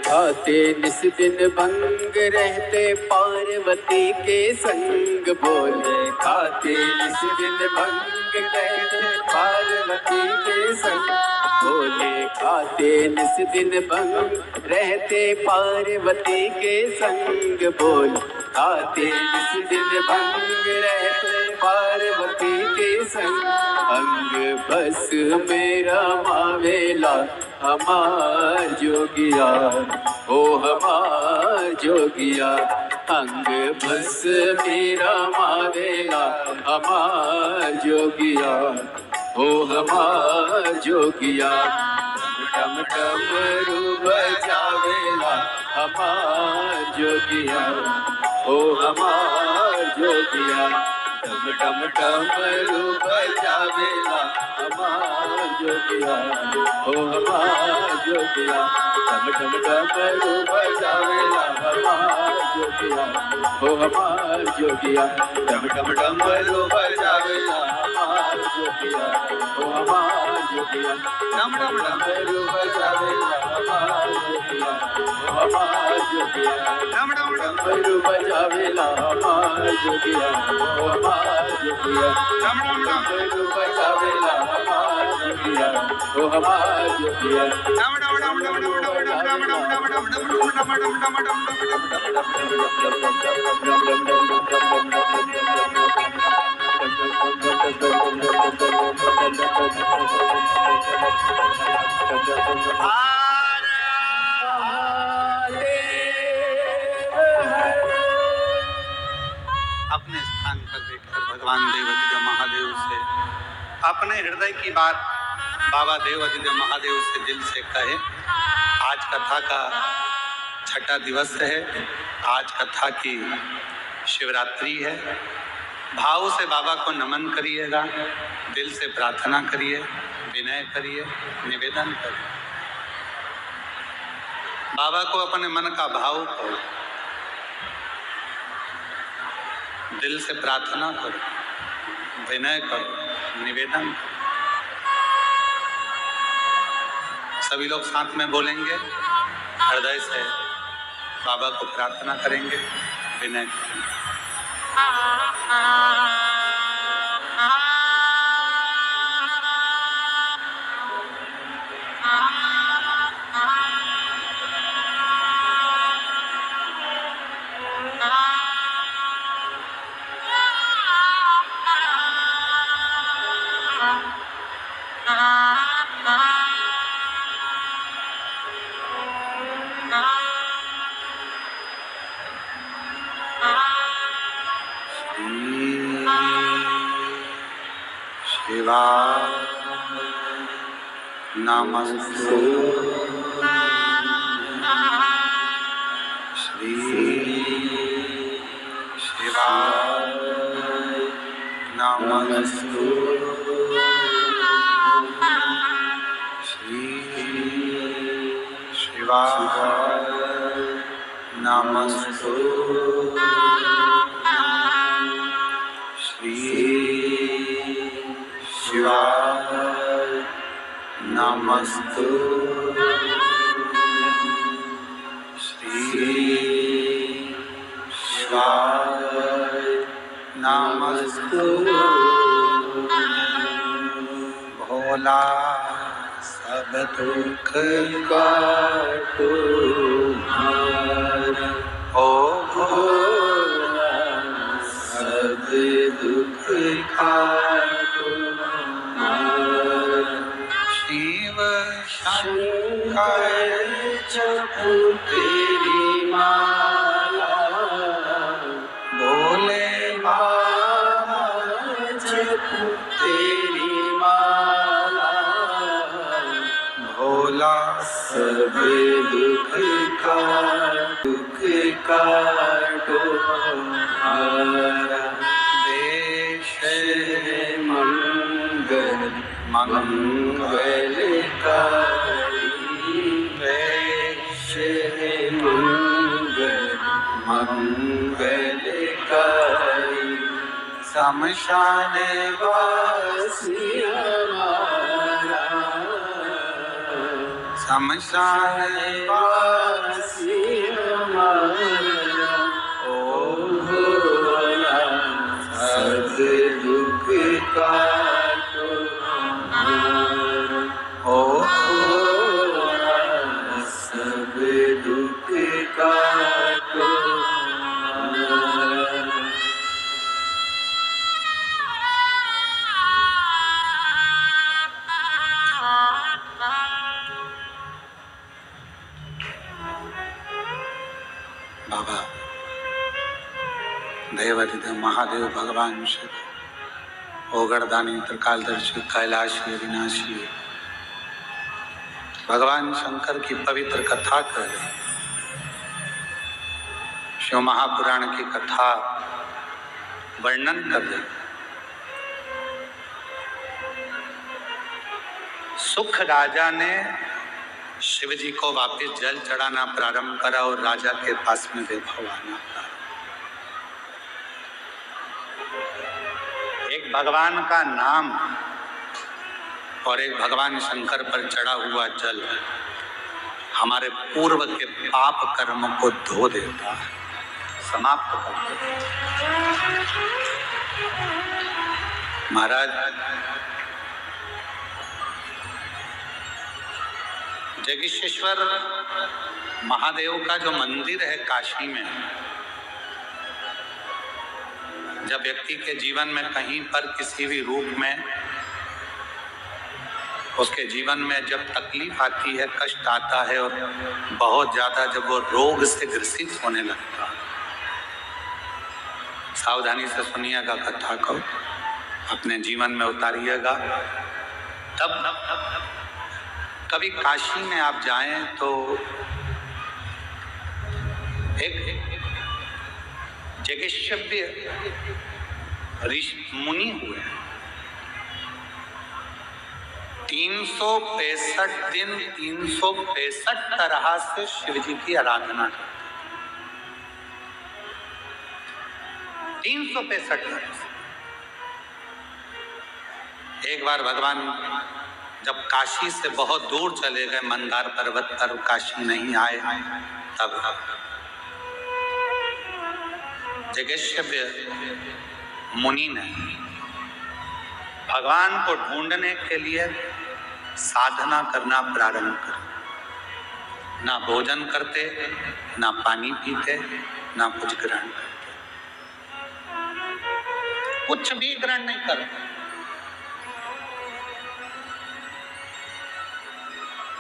खाते निस दिन भंग रहते पार्वती के संग, भोले खाते निस दिन भंग रहते पार्वती के संग, भोले खाते निस दिन भंग रहते पार्वती के संग, भोले खाते निस दिन भंग रहते पार्वती के संग। अंग बस मेरा मावेला हमार जोगिया, ओ हमार जोगिया। अंग बस मेरा मावेला हमार जोगिया, ओ हमार जोगिया। डम डमरू बजावेला हमार जोगिया, ओ हमार जोगिया। डम डम डमरू बजावेला हमार जोगिया, ओ हमार जोगिया। डम डम डमरू बजावेला हमार जोगिया, ओ हमार जोगिया। डम डम डमरू बजावेला हमार जोगिया, ओ हमार जोगिया। डम डम डमरू बजावेला हमार जोगिया, ओ हमार जोगिया। डम डम डमरू बजावेला हमार जोगिया, ओ हमार जोगिया। डम डम डमरू बजावेला हमार जोगिया, ओ हमार जोगिया। डम डम डम डम डम डम डम डम डम डम डम डम अपने स्थान पर बैठकर भगवान देवाधिदेव महादेव से अपने हृदय की बात बाबा देवाधिदेव महादेव से दिल से कहे। आज कथा का छठा दिवस है, आज कथा की शिवरात्रि है। भाव से बाबा को नमन करिएगा, दिल से प्रार्थना करिए, विनय करिए, निवेदन करिए। बाबा को अपने मन का भाव करो, दिल से प्रार्थना करो, विनय करो, निवेदन। सभी लोग साथ में बोलेंगे, हृदय से बाबा को प्रार्थना करेंगे, विनय करेंगे। शिवाय नमस्तु। श्री शिवाय नमस्तु। श्री शिवाय नमस्तु। श्री शिवाय नमस्तु। श्री शिवाय नमस्तु। भोला सब दुख काटो हार, ओ भोला सब दुख काटो हार। शिव शंकर जपो तेरी माला, भोले बाबा जपो तेरी माला। भोला सब दुख काटो हारा। देश मंगल मंगलकारी, देश मंगल मंगलकारी। शमशान वासी हमारा, शमशान वासी हमारा। ओ भोला सब दुख काटो हारा, ओ भोला सब दुख काटो हारा। बाबा देवाधिदेव महादेव भगवान शिव ओगरदानी त्रिकालदर्शी कैलाशी अविनाशी भगवान शंकर की पवित्र कथा कर रहे। शिव महापुराण की कथा वर्णन कर रहे। सुख राजा ने शिव जी को वापस जल चढ़ाना प्रारंभ करा और राजा के पास में वैभव आना। एक भगवान का नाम और एक भगवान शंकर पर चढ़ा हुआ जल हमारे पूर्व के पाप कर्म को धो देता है, समाप्त कर देता है। महाराज जगदीश्वर महादेव का जो मंदिर है काशी में, जब व्यक्ति के जीवन में कहीं पर किसी भी रूप में उसके जीवन में जब तकलीफ आती है, कष्ट आता है और बहुत ज्यादा जब वो रोग से ग्रसित होने लगता है, सावधानी से सुनिएगा कथा को, अपने जीवन में उतारिएगा। तब कभी काशी में आप जाएं तो एक जगेश्वरी ऋषि मुनि हुए, 365 दिन 365 तरह से शिव जी की आराधना करते, 365 तरह से। एक बार भगवान जब काशी से बहुत दूर चले गए, मंदार पर्वत पर काशी नहीं आए, तब जगेश्वय मुनि ने भगवान को ढूंढने के लिए साधना करना प्रारंभ कर। ना भोजन करते, ना पानी पीते, ना कुछ ग्रहण करते, कुछ भी ग्रहण नहीं करते।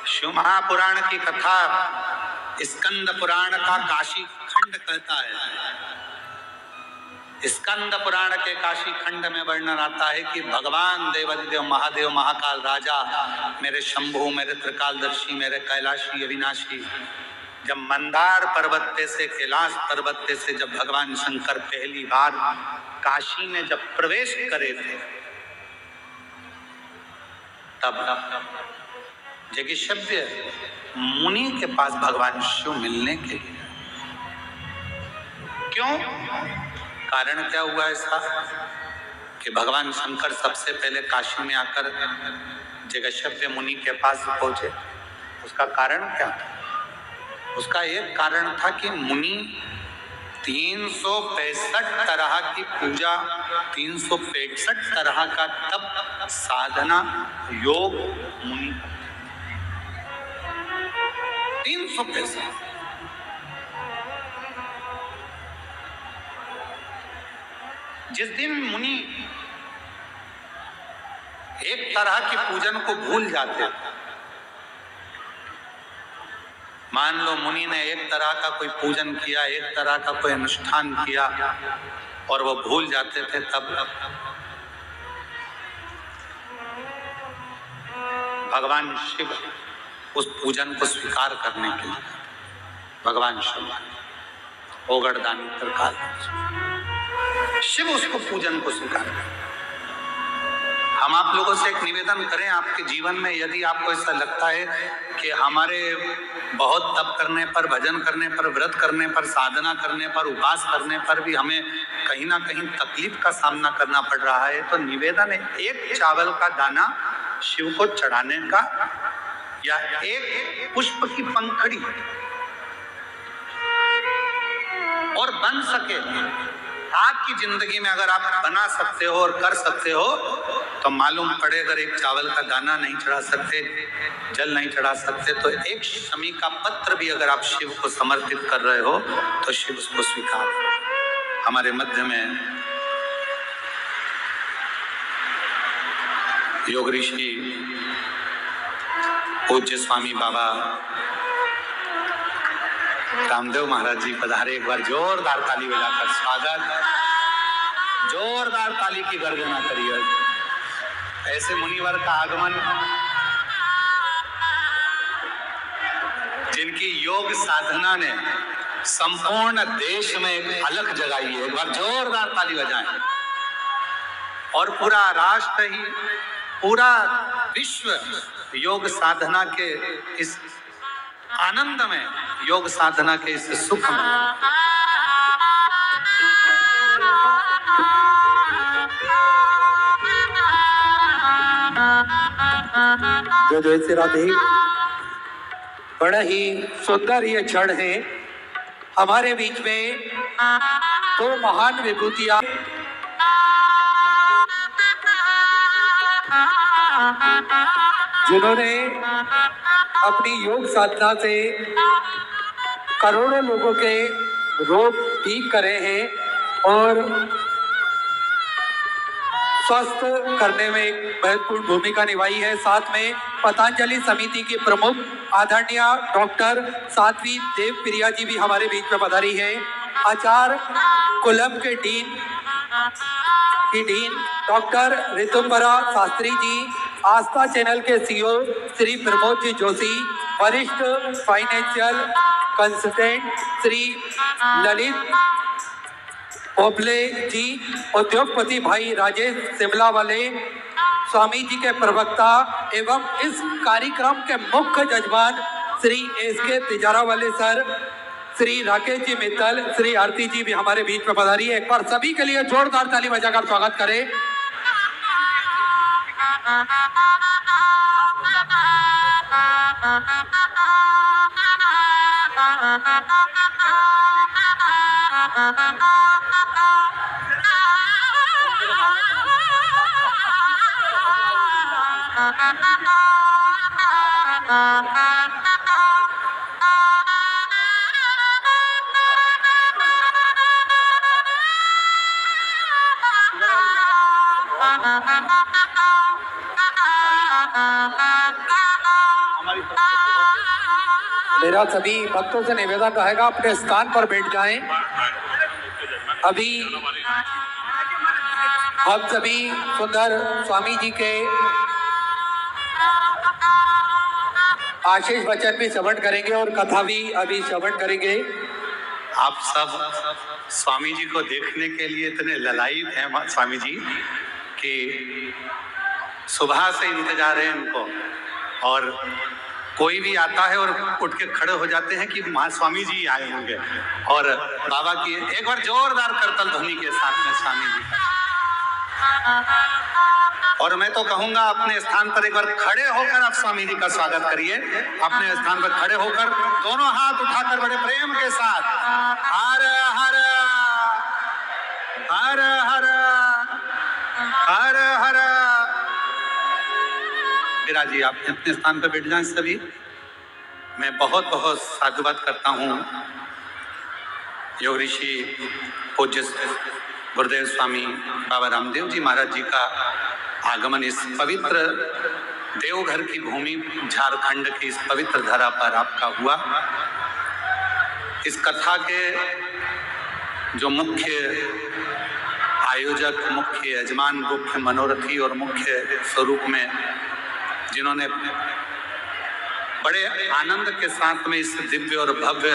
शिव महापुराण की कथा स्कंद पुराण का काशी खंड कहता है। स्कंद पुराण के काशी खंड में वर्णन आता है कि भगवान देवादिदेव महादेव महाकाल राजा, मेरे शंभु, मेरे त्रिकालदर्शी, मेरे कैलाशी अविनाशी, जब मंदार पर्वत पे से, कैलाश पर्वत पे से जब भगवान शंकर पहली बार काशी में जब प्रवेश करे थे, तब जगेश्वय मुनि के पास भगवान शिव मिलने के लिए। क्यों? कारण क्या हुआ ऐसा कि भगवान शंकर सबसे पहले काशी में आकर जगेश्वय मुनि के पास पहुंचे? उसका कारण क्या था? उसका एक कारण था कि मुनि 365 तरह की पूजा, 365 तरह का तप, साधना, योग मुनि 365। जिस दिन मुनि एक तरह की पूजन को भूल जाते थे, मान लो मुनि ने एक तरह का कोई पूजन किया, एक तरह का कोई अनुष्ठान किया और वो भूल जाते थे, तब भगवान शिव उस पूजन को स्वीकार करने के लिए, भगवान शिव ओगड़दानी त्रिकाल शिव उसको पूजन को स्वीकार करें। हम आप लोगों से एक निवेदन करें, आपके जीवन में यदि आपको ऐसा लगता है कि हमारे बहुत तप करने पर, भजन करने पर, व्रत करने पर, साधना करने पर, उपास करने पर भी हमें कहीं ना कहीं तकलीफ का सामना करना पड़ रहा है, तो निवेदन है, एक चावल का दाना शिव को चढ़ाने का या एक पुष्प की पंखड़ी, और बन सके आपकी जिंदगी में अगर आप बना सकते हो और कर सकते हो, तो मालूम पड़े अगर एक चावल का दाना नहीं चढ़ा सकते, जल नहीं चढ़ा सकते, तो एक शमी का पत्र भी अगर आप शिव को समर्पित कर रहे हो तो शिव उसको स्वीकार। हमारे मध्य में योग ऋषि पूज्य स्वामी बाबा रामदेव महाराज जी पधारे। एक बार जोरदार ताली बजाकर स्वागत, जोरदार ताली की गर्जना करिए। ऐसे मुनिवर का आगमन जिनकी योग साधना ने संपूर्ण देश में एक अलग जगाई है, एक बार जोरदार ताली बजाएं। और पूरा राष्ट्र ही, पूरा विश्व योग साधना के इस आनंद में, योग साधना के इस सुख में जो जैसे राधे, बड़ा ही सुंदर ये क्षण है। हमारे बीच में दो महान विभूतियां जिन्होंने अपनी योग साधना से करोड़ों लोगों के रोग ठीक करे हैं और स्वस्थ करने में एक महत्वपूर्ण भूमिका निभाई है। साथ में पतंजलि समिति की प्रमुख आदरणीय डॉक्टर साध्वी देवप्रिया जी भी हमारे बीच में पधारी है। आचार्य कुलम के डीन डॉक्टर ऋतुम्बरा शास्त्री जी, आस्था चैनल के सीईओ श्री प्रमोद जी जोशी, वरिष्ठ फाइनेंशियल कंसल्टेंट श्री ललित पोपले जी, उद्योगपति भाई राजेश शिमला वाले, स्वामी जी के प्रवक्ता एवं इस कार्यक्रम के मुख्य जजमान श्री एसके तिजारा वाले सर, श्री राकेश जी मित्तल, श्री आरती जी भी हमारे बीच में पधारी है। एक बार सभी के लिए जोरदार ताली बजाकर स्वागत करें। मेरा सभी भक्तों से निवेदन रहेगा अपने स्थान पर बैठ जाएं। अभी हम सभी सुंदर स्वामी जी के आशीष वचन भी श्रवण करेंगे और कथा भी अभी श्रवण करेंगे। आप सब स्वामी जी को देखने के लिए इतने ललायित हैं स्वामी जी कि सुबह से इंतजार है इनको, और कोई भी आता है और उठ के खड़े हो जाते हैं कि माँ स्वामी जी आए होंगे, और बाबा की एक बार जोरदार करतल ध्वनि के साथ में स्वामी जी का। और मैं तो कहूंगा अपने स्थान पर एक बार खड़े होकर आप स्वामी जी का स्वागत करिए। अपने स्थान पर खड़े होकर दोनों हाथ उठाकर बड़े प्रेम के साथ हर हर हर हर हर हर। विराजी आप अपने स्थान पर बैठ जाएं सभी। मैं बहुत बहुत साधुवाद करता हूँ योग ऋषि पूज्य गुरुदेव स्वामी बाबा रामदेव जी महाराज जी का आगमन इस पवित्र देवघर की भूमि झारखंड की इस पवित्र धरा पर आपका हुआ। इस कथा के जो मुख्य आयोजक, मुख्य यजमान, मुख्य मनोरथी और मुख्य स्वरूप में जिन्होंने बड़े आनंद के साथ में इस दिव्य और भव्य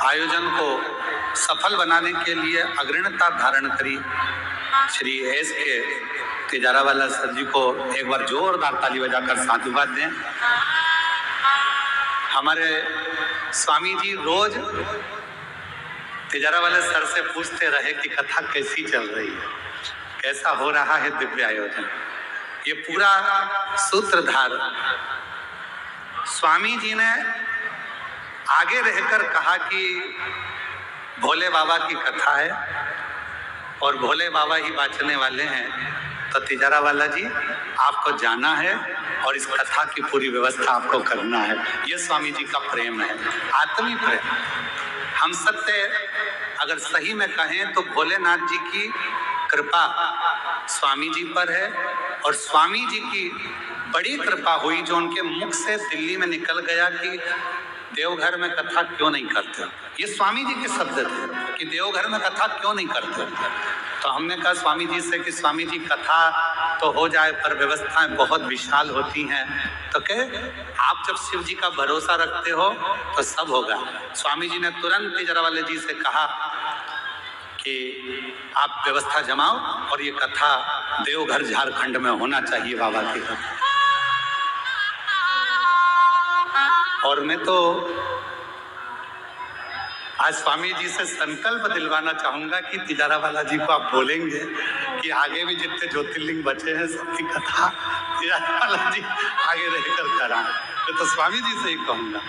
आयोजन को सफल बनाने के लिए अग्रणता धारण करी, श्री एस के तिजारावाला सर जी को एक बार जोरदार ताली बजाकर साधुवाद दें। हमारे स्वामी जी रोज तिजारावाला सर से पूछते रहे कि कथा कैसी चल रही है, कैसा हो रहा है दिव्य आयोजन। ये पूरा सूत्रधार स्वामी जी ने आगे रहकर कहा कि भोले बाबा की कथा है और भोले बाबा ही बाँचने वाले हैं, तो तिजारावाला जी आपको जाना है और इस कथा की पूरी व्यवस्था आपको करना है। ये स्वामी जी का प्रेम है, आत्मी प्रेम। हम सत्य अगर सही में कहें तो भोलेनाथ जी की कृपा स्वामी जी पर है, और स्वामी जी की बड़ी कृपा हुई जो उनके मुख से दिल्ली में निकल गया कि देवघर में कथा क्यों नहीं करते। ये स्वामी जी के शब्द थे कि देवघर में कथा क्यों नहीं करते। तो हमने कहा स्वामी जी से कि स्वामी जी कथा तो हो जाए पर व्यवस्थाएं बहुत विशाल होती हैं। तो कहे आप जब शिव जी का भरोसा रखते हो तो सब होगा। स्वामी जी ने तुरंत तिजारावाले जी से कहा कि आप व्यवस्था जमाओ और ये कथा देवघर झारखंड में होना चाहिए बाबा की कथा। और मैं तो आज स्वामी जी से संकल्प दिलवाना चाहूंगा कि तिजारावाला जी को आप बोलेंगे कि आगे भी जितने ज्योतिर्लिंग बचे हैं सबकी कथा तिजारावाला जी आगे रहकर कराएं। तो स्वामी जी से ही कहूंगा।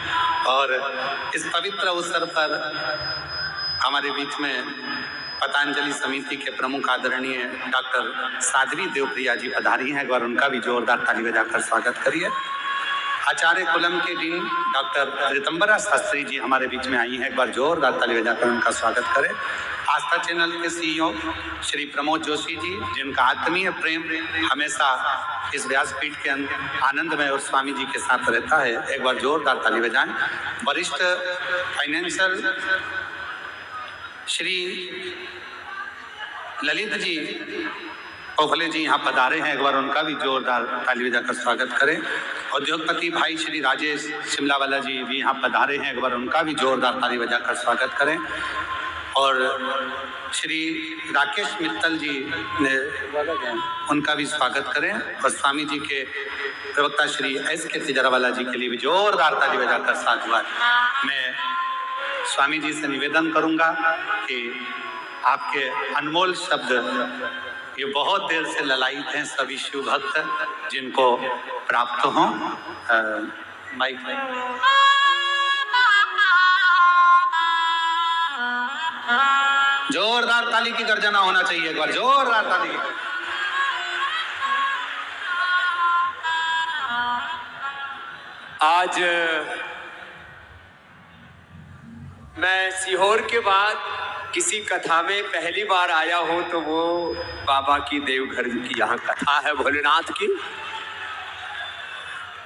और इस पवित्र अवसर पर हमारे बीच में पतंजलि समिति के प्रमुख आदरणीय डॉक्टर साध्वी देवप्रिया जी पधारी हैं, एक बार उनका भी जोरदार ताली बजाकर स्वागत करिए। आचार्य कुलम के डीन डॉक्टर रितंबरा शास्त्री जी हमारे बीच में आई हैं, एक बार जोरदार ताली बजाकर उनका स्वागत करें। आस्था चैनल के सीईओ श्री प्रमोद जोशी जी, जिनका आत्मीय प्रेम हमेशा इस व्यासपीठ के आनंद में और स्वामी जी के साथ रहता है, एक बार जोरदार ताली बजाएं। वरिष्ठ फाइनेंशियल श्री ललित जी पोखले जी यहाँ पधारे हैं, एक बार उनका भी जोरदार ताली बजाकर स्वागत करें। उद्योगपति भाई श्री राजेश शिमलावाला जी भी यहाँ पधारे हैं, एक बार उनका भी जोरदार ताली बजाकर स्वागत करें। और श्री राकेश मित्तल जी ने उनका भी स्वागत करें। और स्वामी जी के प्रवक्ता श्री एस के तिजारावाला जी के लिए भी जोरदार ताली बजाकर साधुवाद। मैं स्वामी जी से निवेदन करूंगा कि आपके अनमोल शब्द ये बहुत देर से ललायित हैं सभी शिव भक्त जिनको प्राप्त हों। माइक जोरदार ताली की गर्जना होना चाहिए, एक बार जोरदार ताली की। आज मैं सीहोर के बाद किसी कथा में पहली बार आया हूं तो वो बाबा की देवघर की यहाँ कथा है भोलेनाथ की।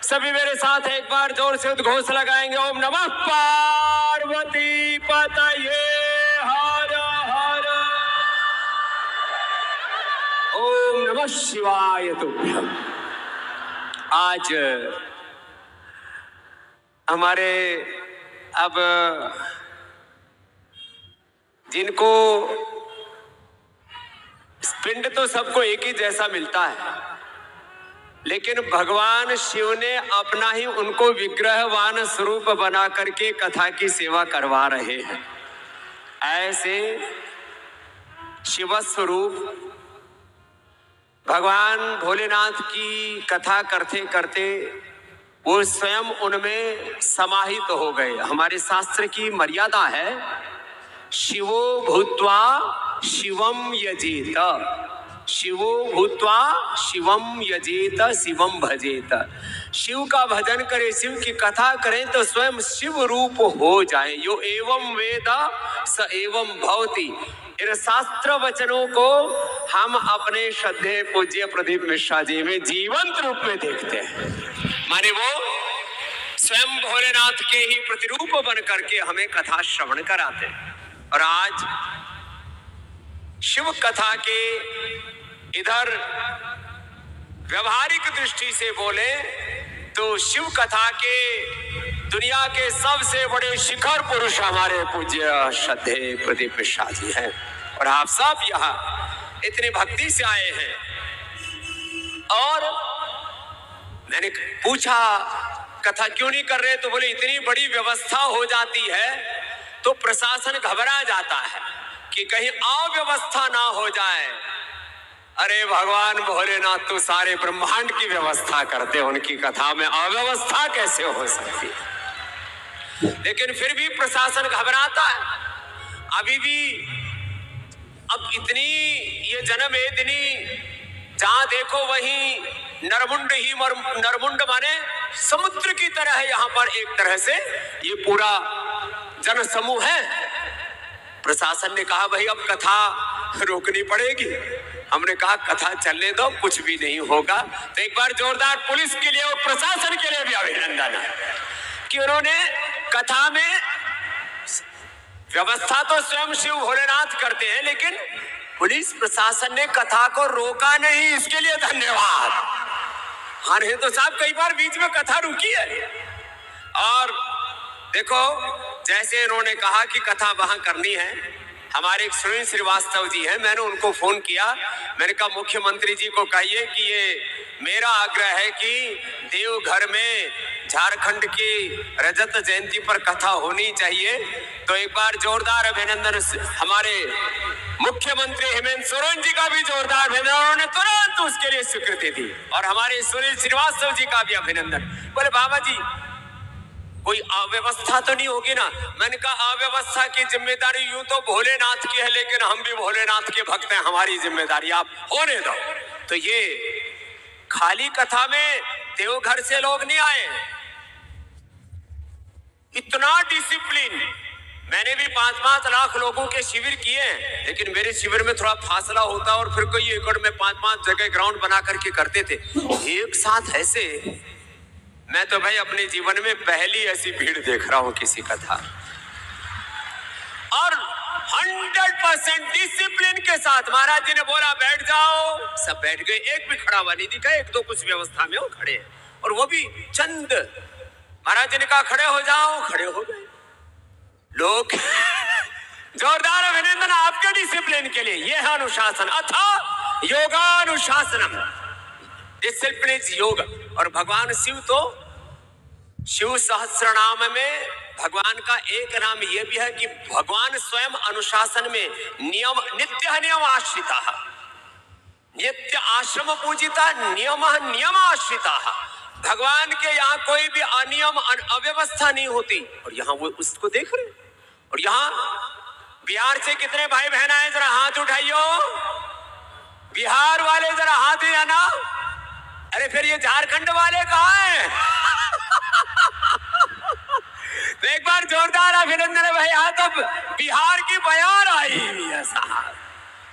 सभी मेरे साथ एक बार जोर से उद्घोष लगाएंगे, ओम नमः पार्वती पतये हर हर, ओम नमः शिवाय तुभ्यं। आज हमारे अब जिनको पिंड तो सबको एक ही जैसा मिलता है, लेकिन भगवान शिव ने अपना ही उनको विग्रहवान स्वरूप बना करके कथा की सेवा करवा रहे हैं। ऐसे शिव स्वरूप भगवान भोलेनाथ की कथा करते करते वो स्वयं उनमें समाहित हो गए। हमारे शास्त्र की मर्यादा है, शिवो भूत्वा शिवम यजेत, शिवो भूत्वा शिवम यजेत शिवम भजेत। शिव का भजन करे, शिव की कथा करें तो स्वयं शिव रूप हो जाए। यो एवं वेद स एवं भवति। इन शास्त्र वचनों को हम अपने श्रद्धेय पूज्य प्रदीप मिश्रा जी में जीवंत रूप में देखते हैं। माने वो स्वयं भोलेनाथ के ही प्रतिरूप बन करके हमें कथा श्रवण कराते हैं। और आज शिव कथा के इधर व्यवहारिक दृष्टि से बोले तो शिव कथा के दुनिया के सबसे बड़े शिखर पुरुष हमारे पूज्य श्रद्धेय प्रदीप मिश्रा जी हैं। और आप सब यहाँ इतनी भक्ति से आए हैं। और मैंने पूछा कथा क्यों नहीं कर रहे, तो बोले इतनी बड़ी व्यवस्था हो जाती है तो प्रशासन घबरा जाता है कि कहीं अव्यवस्था ना हो जाए। अरे भगवान भोलेनाथ तो सारे ब्रह्मांड की व्यवस्था करते हैं, उनकी कथा में अव्यवस्था कैसे हो सकती है। लेकिन फिर भी प्रशासन घबराता है। अभी भी अब इतनी ये जन्म वेदनी जहां देखो वहीं नरमुंड ही नरमुंड माने समुद्र की तरह है। यहाँ पर एक तरह से ये पूरा जन समूह है। प्रशासन ने कहा भाई अब कथा रोकनी पड़ेगी। हमने कहा कथा चलने दो, कुछ भी नहीं होगा। तो एक बार जोरदार पुलिस के लिए और प्रशासन के लिए भी अभिनंदन है कि उन्होंने कथा में व्यवस्था तो स्वयं शिव भोलेनाथ करते हैं, लेकिन पुलिस प्रशासन ने कथा को रोका नहीं, इसके लिए धन्यवाद। हाँ नहीं तो साहब कई बार बीच में कथा रुकी है। और देखो जैसे इन्होंने कहा कि कथा वहां करनी है, हमारे एक सुनील श्रीवास्तव जी हैं, मैंने उनको फोन किया। मैंने कहा मुख्यमंत्री जी को कहिए कि ये मेरा आग्रह है कि देवघर में झारखंड की रजत जयंती पर कथा होनी चाहिए। तो एक बार जोरदार अभिनंदन हमारे मुख्यमंत्री हेमंत सोरेन जी का भी जोरदार अभिनंदन, उन्होंने तुरंत उसके लिए स्वीकृति दी। और हमारे सुनील श्रीवास्तव जी का भी अभिनंदन। बोले बाबा जी कोई अव्यवस्था तो नहीं होगी ना। मैंने कहा अव्यवस्था की जिम्मेदारी यूं तो भोलेनाथ की है, लेकिन हम भी भोलेनाथ के भक्त हैं, हमारी जिम्मेदारी आप होने दो। तो ये खाली कथा में देवघर से लोग नहीं आए, इतना डिसिप्लिन। मैंने भी 5-5 लाख लोगों के शिविर किए हैं, लेकिन मेरे शिविर में थोड़ा फासला होता और फिर कई एकड़ में 5-5 जगह ग्राउंड बना करके करते थे एक साथ ऐसे। मैं तो भाई अपने जीवन में पहली ऐसी भीड़ देख रहा हूं किसी कथा। और 100% डिसिप्लिन के साथ महाराज जी ने बोला बैठ जाओ, सब बैठ गए। एक भी खड़ा हुआ नहीं दिखा, एक दो कुछ व्यवस्था में वो खड़े हैं, और वो भी चंद। महाराज जी ने कहा खड़े हो जाओ, खड़े हो गए लोग। जोरदार अभिनंदन आपके डिसिप्लिन के लिए। यह है अनुशासन, अथा योगानुशासनम। डिसिप्लिन इज योग। और भगवान शिव तो शिव सहस्त्र नाम में भगवान का एक नाम यह भी है कि भगवान स्वयं अनुशासन में नियम नित्य नियम आश्रिता, नित्य आश्रम पूजिता, नियम नियम आश्रिता। भगवान के यहाँ कोई भी अनियम अव्यवस्था नहीं होती। और यहाँ वो उसको देख रहे। और यहाँ बिहार से कितने भाई बहन आए, जरा हाथ उठाइयो। बिहार वाले जरा हाथ ही आना। अरे फिर ये झारखंड वाले कहाँ हैं? तो एक बार जोरदार अभिनंदन भाई। हाँ, तब बिहार की बयार आई है साहब।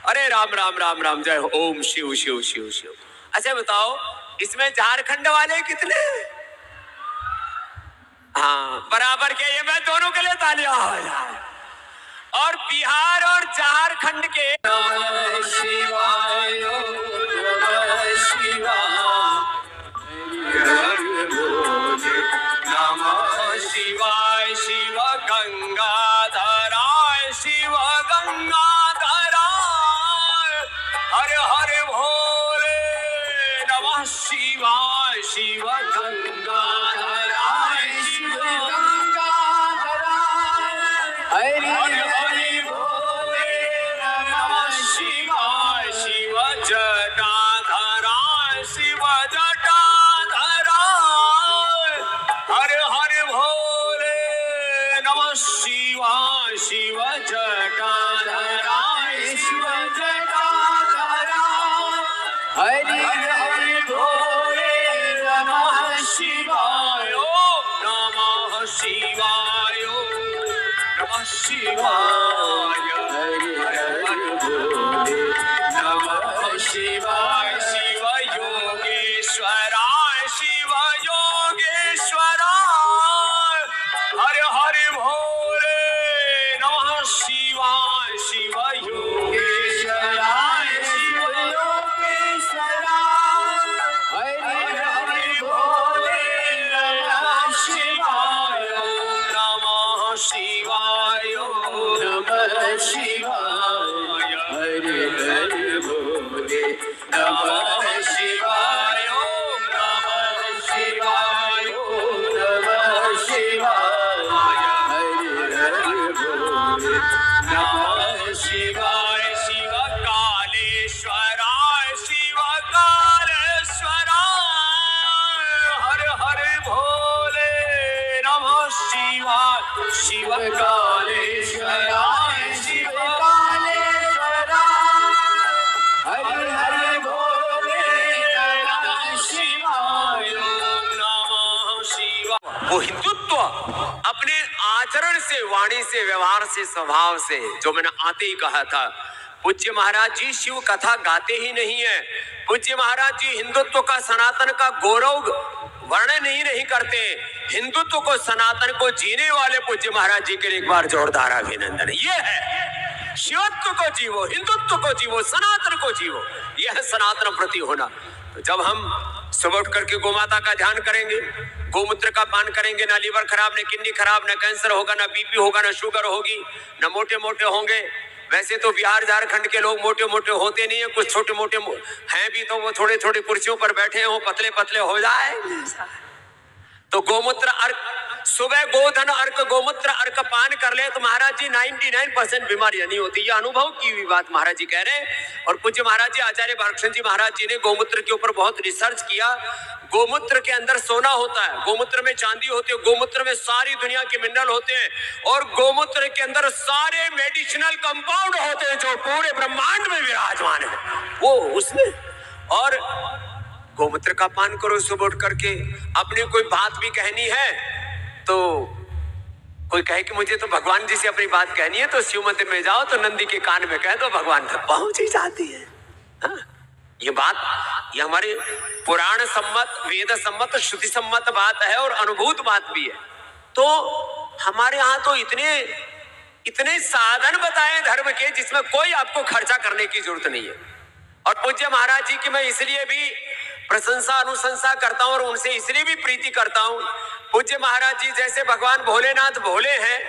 अरे राम राम राम राम, जय हो। ओम शिव शिव शिव शिव। अच्छा बताओ, इसमें झारखंड वाले कितने? हाँ, बराबर के। ये मैं दोनों के लिए तालियां हो जाए। और बिहार और झारखंड के नमः शिवाय, नमः शिवाय, नमः शिवाय, शिव गंगाधराय, शिव गंगाधराय, हरे हरे भोले, नमः शिवाय, शिव गंगाधराय, शिव गंगाधराय, हरे हरे भोले, नमः शिवाय, शिव जटाधराय, शिव जटाधराय, हरे हरे भोले, नमः शिवाय, शिव जटाधराय, शिव जटाधराय, हरे हरे भोले, नमः शिवाय, ओम नमः शिवाय, नमः शिवाय, हरे हरे भोले, नमः शिवाय, शिव योगेश्वराय, शिव योगेश्वराय, हरे हरे भोले, नमः शिवाय, शिव योगेश्वराय, शिव योगेश्वराय, हरे हरे भोले, नमः शिवाय, नमः शिवाय, नमः शिवाय, हरे हरे भोले, नमः शिवाय, नमः शिवाय, नमः शिवाय, हरे हरे भोले, नमः शिवाय, शिव कालेश्वराय, शिव कालेश्वराय, हरे हरे भोले, नमः शिवाय, शिव कालेश्वराय, शिव कालेश्वराय, हरे हरे भोले, नमः शिवाय, नमः शिवाय। वो हिंदुत्व अपने आचरण से, वाणी से, व्यवहार से, स्वभाव से, जो मैंने आते ही कहा था, पूज्य महाराज जी शिव कथा गाते ही नहीं है। पूज्य महाराज जी हिंदुत्व का, सनातन का गौरव वर्णन ही नहीं करते। हिंदुत्व को, सनातन को जीने वाले पूज्य महाराज जी के लिए एक बार जोरदार अभिनंदन। ये है शिवत्व को जीवो, हिंदुत्व को जीवो, सनातन को जीवो। यह है सनातन प्रति होना। तो जब हम सुबह उठ करके गोमाता का ध्यान करेंगे, गोमूत्र का पान करेंगे, ना लीवर खराब, ना किडनी खराब, ना कैंसर होगा, ना बीपी होगा, ना शुगर होगी, ना मोटे मोटे होंगे। वैसे तो बिहार झारखंड के लोग मोटे मोटे होते नहीं है, कुछ छोटे मोटे हैं भी, तो वो थोड़े थोड़े कुर्सियों पर बैठे हो, पतले पतले हो जाए। तो गोमूत्र अर्क, सुबह गोधन अर्क, गोमूत्र अर्क पान कर ले तो महाराज जी 99% बीमारियां नहीं होती। ये अनुभव की हुई बात महाराज जी कह रहे हैं। और पूज्य महाराज जी आचार्य बालकृष्ण जी महाराज जी ने गोमूत्र के ऊपर बहुत रिसर्च किया। गोमूत्र के अंदर सोना होता है, गोमूत्र में चांदी होती है, गोमूत्र में सारी दुनिया के मिनरल होते हैं, और गोमूत्र के अंदर सारे मेडिसिनल कंपाउंड होते हैं जो पूरे ब्रह्मांड में विराजमान है, वो उसमें। और गोमूत्र का पान करो सुबह उठ करके। अपनी कोई बात भी कहनी है तो कोई कहे कि मुझे तो भगवान जी से अपनी बात कहनी है, तो शिव मंदिर में जाओ तो नंदी के कान में कह दो, भगवान तक पहुंच ही जाती है। हाँ? ये बात, ये हमारे पुराण सम्मत, वेद सम्मत, श्रुति सम्मत बात है और अनुभूत बात भी है। तो हमारे यहाँ तो इतने साधन बताए धर्म के, जिसमें कोई आपको खर्चा करने की जरूरत नहीं है। और पूज्य महाराज जी की मैं इसलिए भी प्रशंसा अनुशंसा करता हूं और उनसे इसलिए भी प्रीति करता हूं। पूज्य महाराज जी जैसे भगवान भोलेनाथ भोले हैं,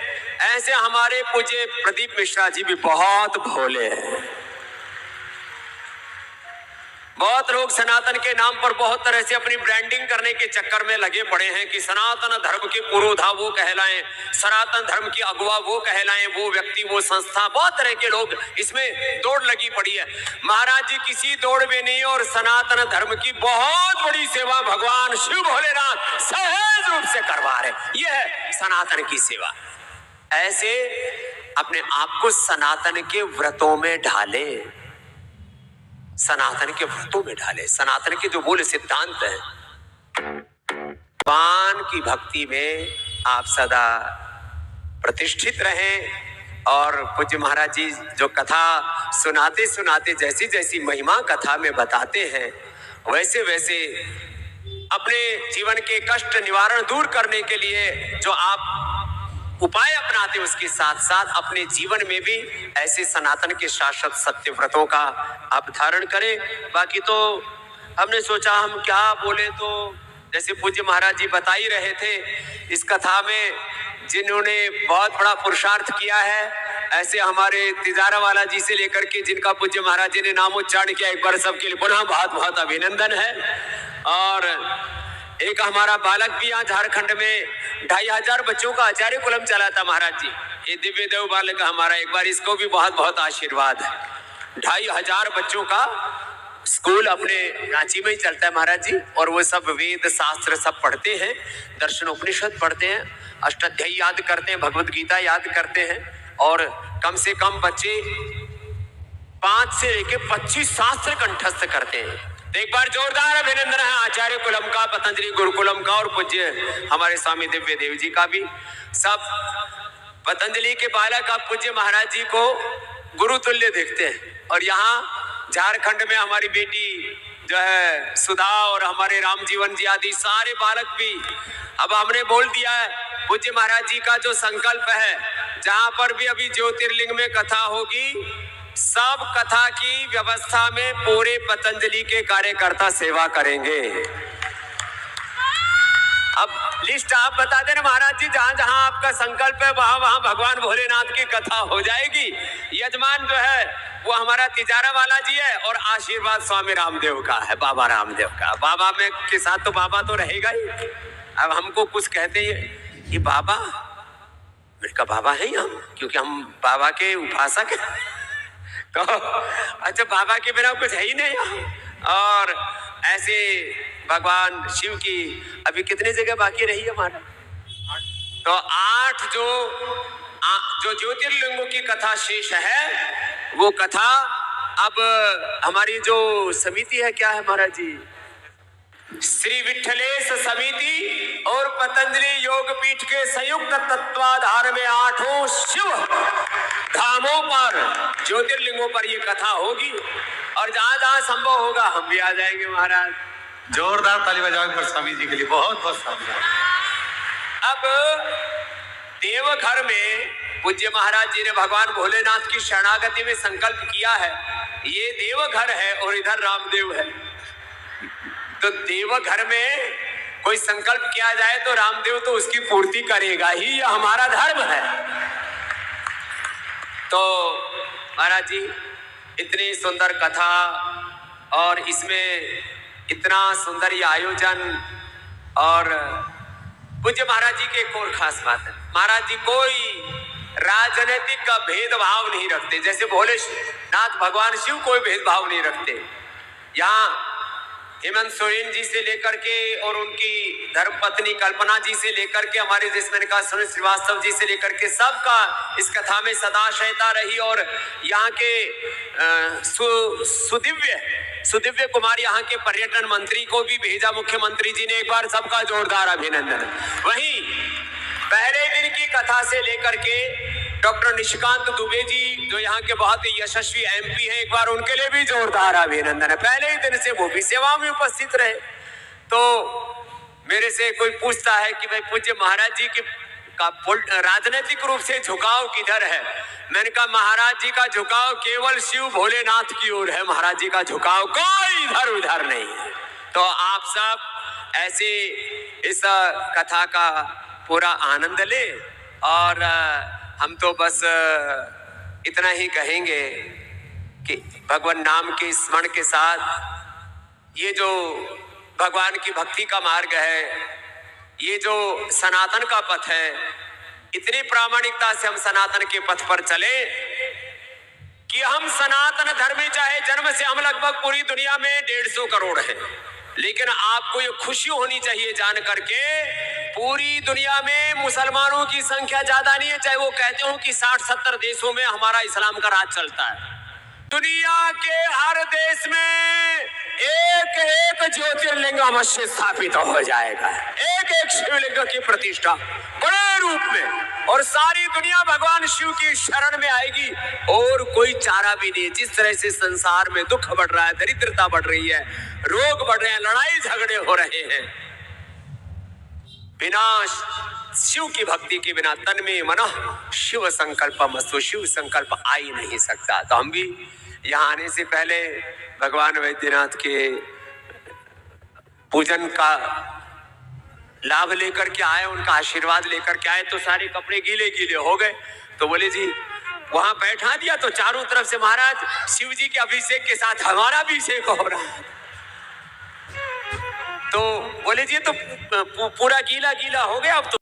ऐसे हमारे पूज्य प्रदीप मिश्रा जी भी बहुत भोले हैं, बहुत लोग सनातन के नाम पर बहुत तरह से अपनी ब्रांडिंग करने के चक्कर में लगे पड़े हैं कि सनातन धर्म के पुरोधा वो कहलाएं, सनातन धर्म की अगुवा वो कहलाएं, वो व्यक्ति वो संस्था, बहुत तरह के लोग इसमें दौड़ लगी पड़ी है। महाराज जी किसी दौड़ में नहीं, और सनातन धर्म की बहुत बड़ी सेवा भगवान शिव भोलेनाथ सहज रूप से करवा रहे। यह है सनातन की सेवा। ऐसे अपने आप को सनातन के व्रतों में ढाले, सनातन के व्रतों में ढाले। सनातन के जो मूल सिद्धांत है, भगवान की भक्ति में आप सदा प्रतिष्ठित रहें। और पूज्य महाराज जी जो कथा सुनाते सुनाते जैसी जैसी महिमा कथा में बताते हैं, वैसे वैसे अपने जीवन के कष्ट निवारण दूर करने के लिए जो आप उपाय अपनाते, उसके साथ साथ अपने जीवन में भी ऐसे सनातन के शाश्वत सत्य व्रतों का आप धारण करें। बाकी तो हमने सोचा हम क्या बोले, तो जैसे पूज्य महाराज जी बता ही रहे थे, इस कथा में जिन्होंने बहुत बड़ा पुरुषार्थ किया है, ऐसे हमारे तिजारा वाला जी से लेकर के जिनका पूज्य महाराज जी ने नाम उच्चारण किया, एक बार सबके लिए पुनः बहुत बहुत अभिनंदन है। और एक हमारा बालक भी यहाँ झारखंड में 2500 बच्चों का आचार्य कुलम चलाता महाराज जी, ये दिव्य देव बालक हमारा, एक बार इसको भी बहुत बहुत आशीर्वाद है। 2500 बच्चों का स्कूल अपने रांची में ही चलता है महाराज जी, और वो सब वेद शास्त्र सब पढ़ते हैं, दर्शन उपनिषद पढ़ते हैं, अष्टाध्यायी याद करते हैं, भगवत गीता याद करते हैं, और कम से कम बच्चे 5 से लेकर 25 शास्त्र कंठस्थ करते हैं। तो एक बार जोरदार अभिनंदन है आचार्य कुलम का, पतंजलि गुरुकुलम का, और पूज्य हमारे स्वामी दिव्य देव जी का भी। सब पतंजलि के बालक आप पूज्य महाराज जी को गुरु तुल्य देखते हैं। और यहाँ झारखंड में हमारी बेटी जो है सुधा और हमारे राम जीवन जी आदि सारे बालक भी, अब हमने बोल दिया है पूज्य महाराज जी का जो संकल्प है, जहां पर भी अभी ज्योतिर्लिंग में कथा होगी, सब कथा की व्यवस्था में पूरे पतंजलि के कार्यकर्ता सेवा करेंगे। अब लिस्ट आप बता देना महाराज जी, जहां जहां आपका संकल्प है वहां वहां भगवान भोलेनाथ की कथा हो जाएगी। यजमान जो है वो हमारा तिजारा वाला जी है, और आशीर्वाद स्वामी रामदेव का है, बाबा रामदेव का। बाबा में के साथ तो बाबा तो रहेगा ही। अब हमको कुछ कहते हैं ये बाबा, मेरे का बाबा है हम, क्योंकि हम बाबा के उपासक हैं। तो अच्छा, बाबा के बिना कुछ है ही नहीं। और ऐसे भगवान शिव की अभी कितनी जगह बाकी रही है हमारा, तो 8 जो ज्योतिर्लिंगों की कथा शेष है, वो कथा अब हमारी जो समिति है, क्या है महाराज जी, श्री विठलेश समिति और पतंजलि योग पीठ के संयुक्त तत्वाधार में 8 शिव धामों पर, ज्योतिर्लिंगों पर ये कथा होगी। और जहां जहां संभव होगा हम भी आ जाएंगे महाराज। जोरदार ताली बजाओ पर स्वामी जी के लिए, बहुत बहुत साधुवाद। अब देवघर में पूज्य महाराज जी ने भगवान भोलेनाथ की शरणागति में संकल्प किया है। ये देवघर है और इधर रामदेव है, तो देवघर में कोई संकल्प किया जाए तो रामदेव तो उसकी पूर्ति करेगा ही, यह हमारा धर्म है। तो महाराज जी इतनी सुंदर कथा, और इसमें इतना सुंदर ये आयोजन, और पूज्य महाराज जी की एक और खास बात है, महाराज जी कोई राजनीतिक का भेदभाव नहीं रखते। जैसे भोलेनाथ भगवान शिव कोई भेदभाव नहीं रखते। यहाँ हेमंत सोरेन जी से लेकर के और उनकी धर्मपत्नी कल्पना जी से लेकर के हमारे जिसमें का सुनील श्रीवास्तव जी से लेकर के सबका इस कथा में सदाशयता रही। और यहाँ के सुदिव्य कुमार यहाँ के पर्यटन मंत्री को भी भेजा मुख्यमंत्री जी ने, एक बार सबका जोरदार अभिनंदन। वहीं पहले दिन की कथा से लेकर के डॉक्टर निशिकांत दुबे जी जो यहाँ के बहुत ही यशस्वी एमपी हैं, एक बार उनके लिए भी जोरदार अभिनंदन है। पहले ही दिन से वो भी सेवा में उपस्थित रहे। तो मेरे से कोई पूछता है कि भाई पूज्य महाराज जी का राजनीतिक रूप से झुकाव किधर है, मैंने कहा महाराज जी का झुकाव केवल शिव भोलेनाथ की ओर है, महाराज जी का झुकाव कोई इधर उधर नहीं है। तो आप सब ऐसे इस कथा का पूरा आनंद ले, और हम तो बस इतना ही कहेंगे कि भगवान नाम के स्मरण के साथ ये जो भगवान की भक्ति का मार्ग है, ये जो सनातन का पथ है, इतनी प्रामाणिकता से हम सनातन के पथ पर चले कि हम सनातन धर्मी, चाहे जन्म से हम लगभग पूरी दुनिया में 150 करोड़ हैं, लेकिन आपको ये खुशी होनी चाहिए जान करके पूरी दुनिया में मुसलमानों की संख्या ज्यादा नहीं है, चाहे वो कहते हो कि 60-70 देशों में हमारा इस्लाम का राज चलता है। दुनिया के हर देश में एक एक ज्योतिर्लिंग अवश्य स्थापित हो जाएगा, एक एक शिवलिंग की प्रतिष्ठा बड़े रूप में, और सारी दुनिया भगवान शिव की शरण में आएगी और कोई चारा भी नहीं। जिस तरह से संसार में दुख बढ़ रहा है, दरिद्रता बढ़ रही है, रोग बढ़ रहे हैं, लड़ाई झगड़े हो रहे हैं, बिना शिव की भक्ति के बिना तन में मनः शिव संकल्पमस्तु, शिव संकल्प आ ही नहीं सकता। तो हम भी यहाँ आने से पहले भगवान वैद्यनाथ के पूजन का लाभ लेकर के आए, उनका आशीर्वाद लेकर के आए, तो सारे कपड़े गीले गीले हो गए। तो बोले जी वहां बैठा दिया तो चारों तरफ से महाराज शिव जी के अभिषेक के साथ हमारा भी अभिषेक हो रहा है। तो बोले जी तो पूरा गीला गीला हो गया, अब तो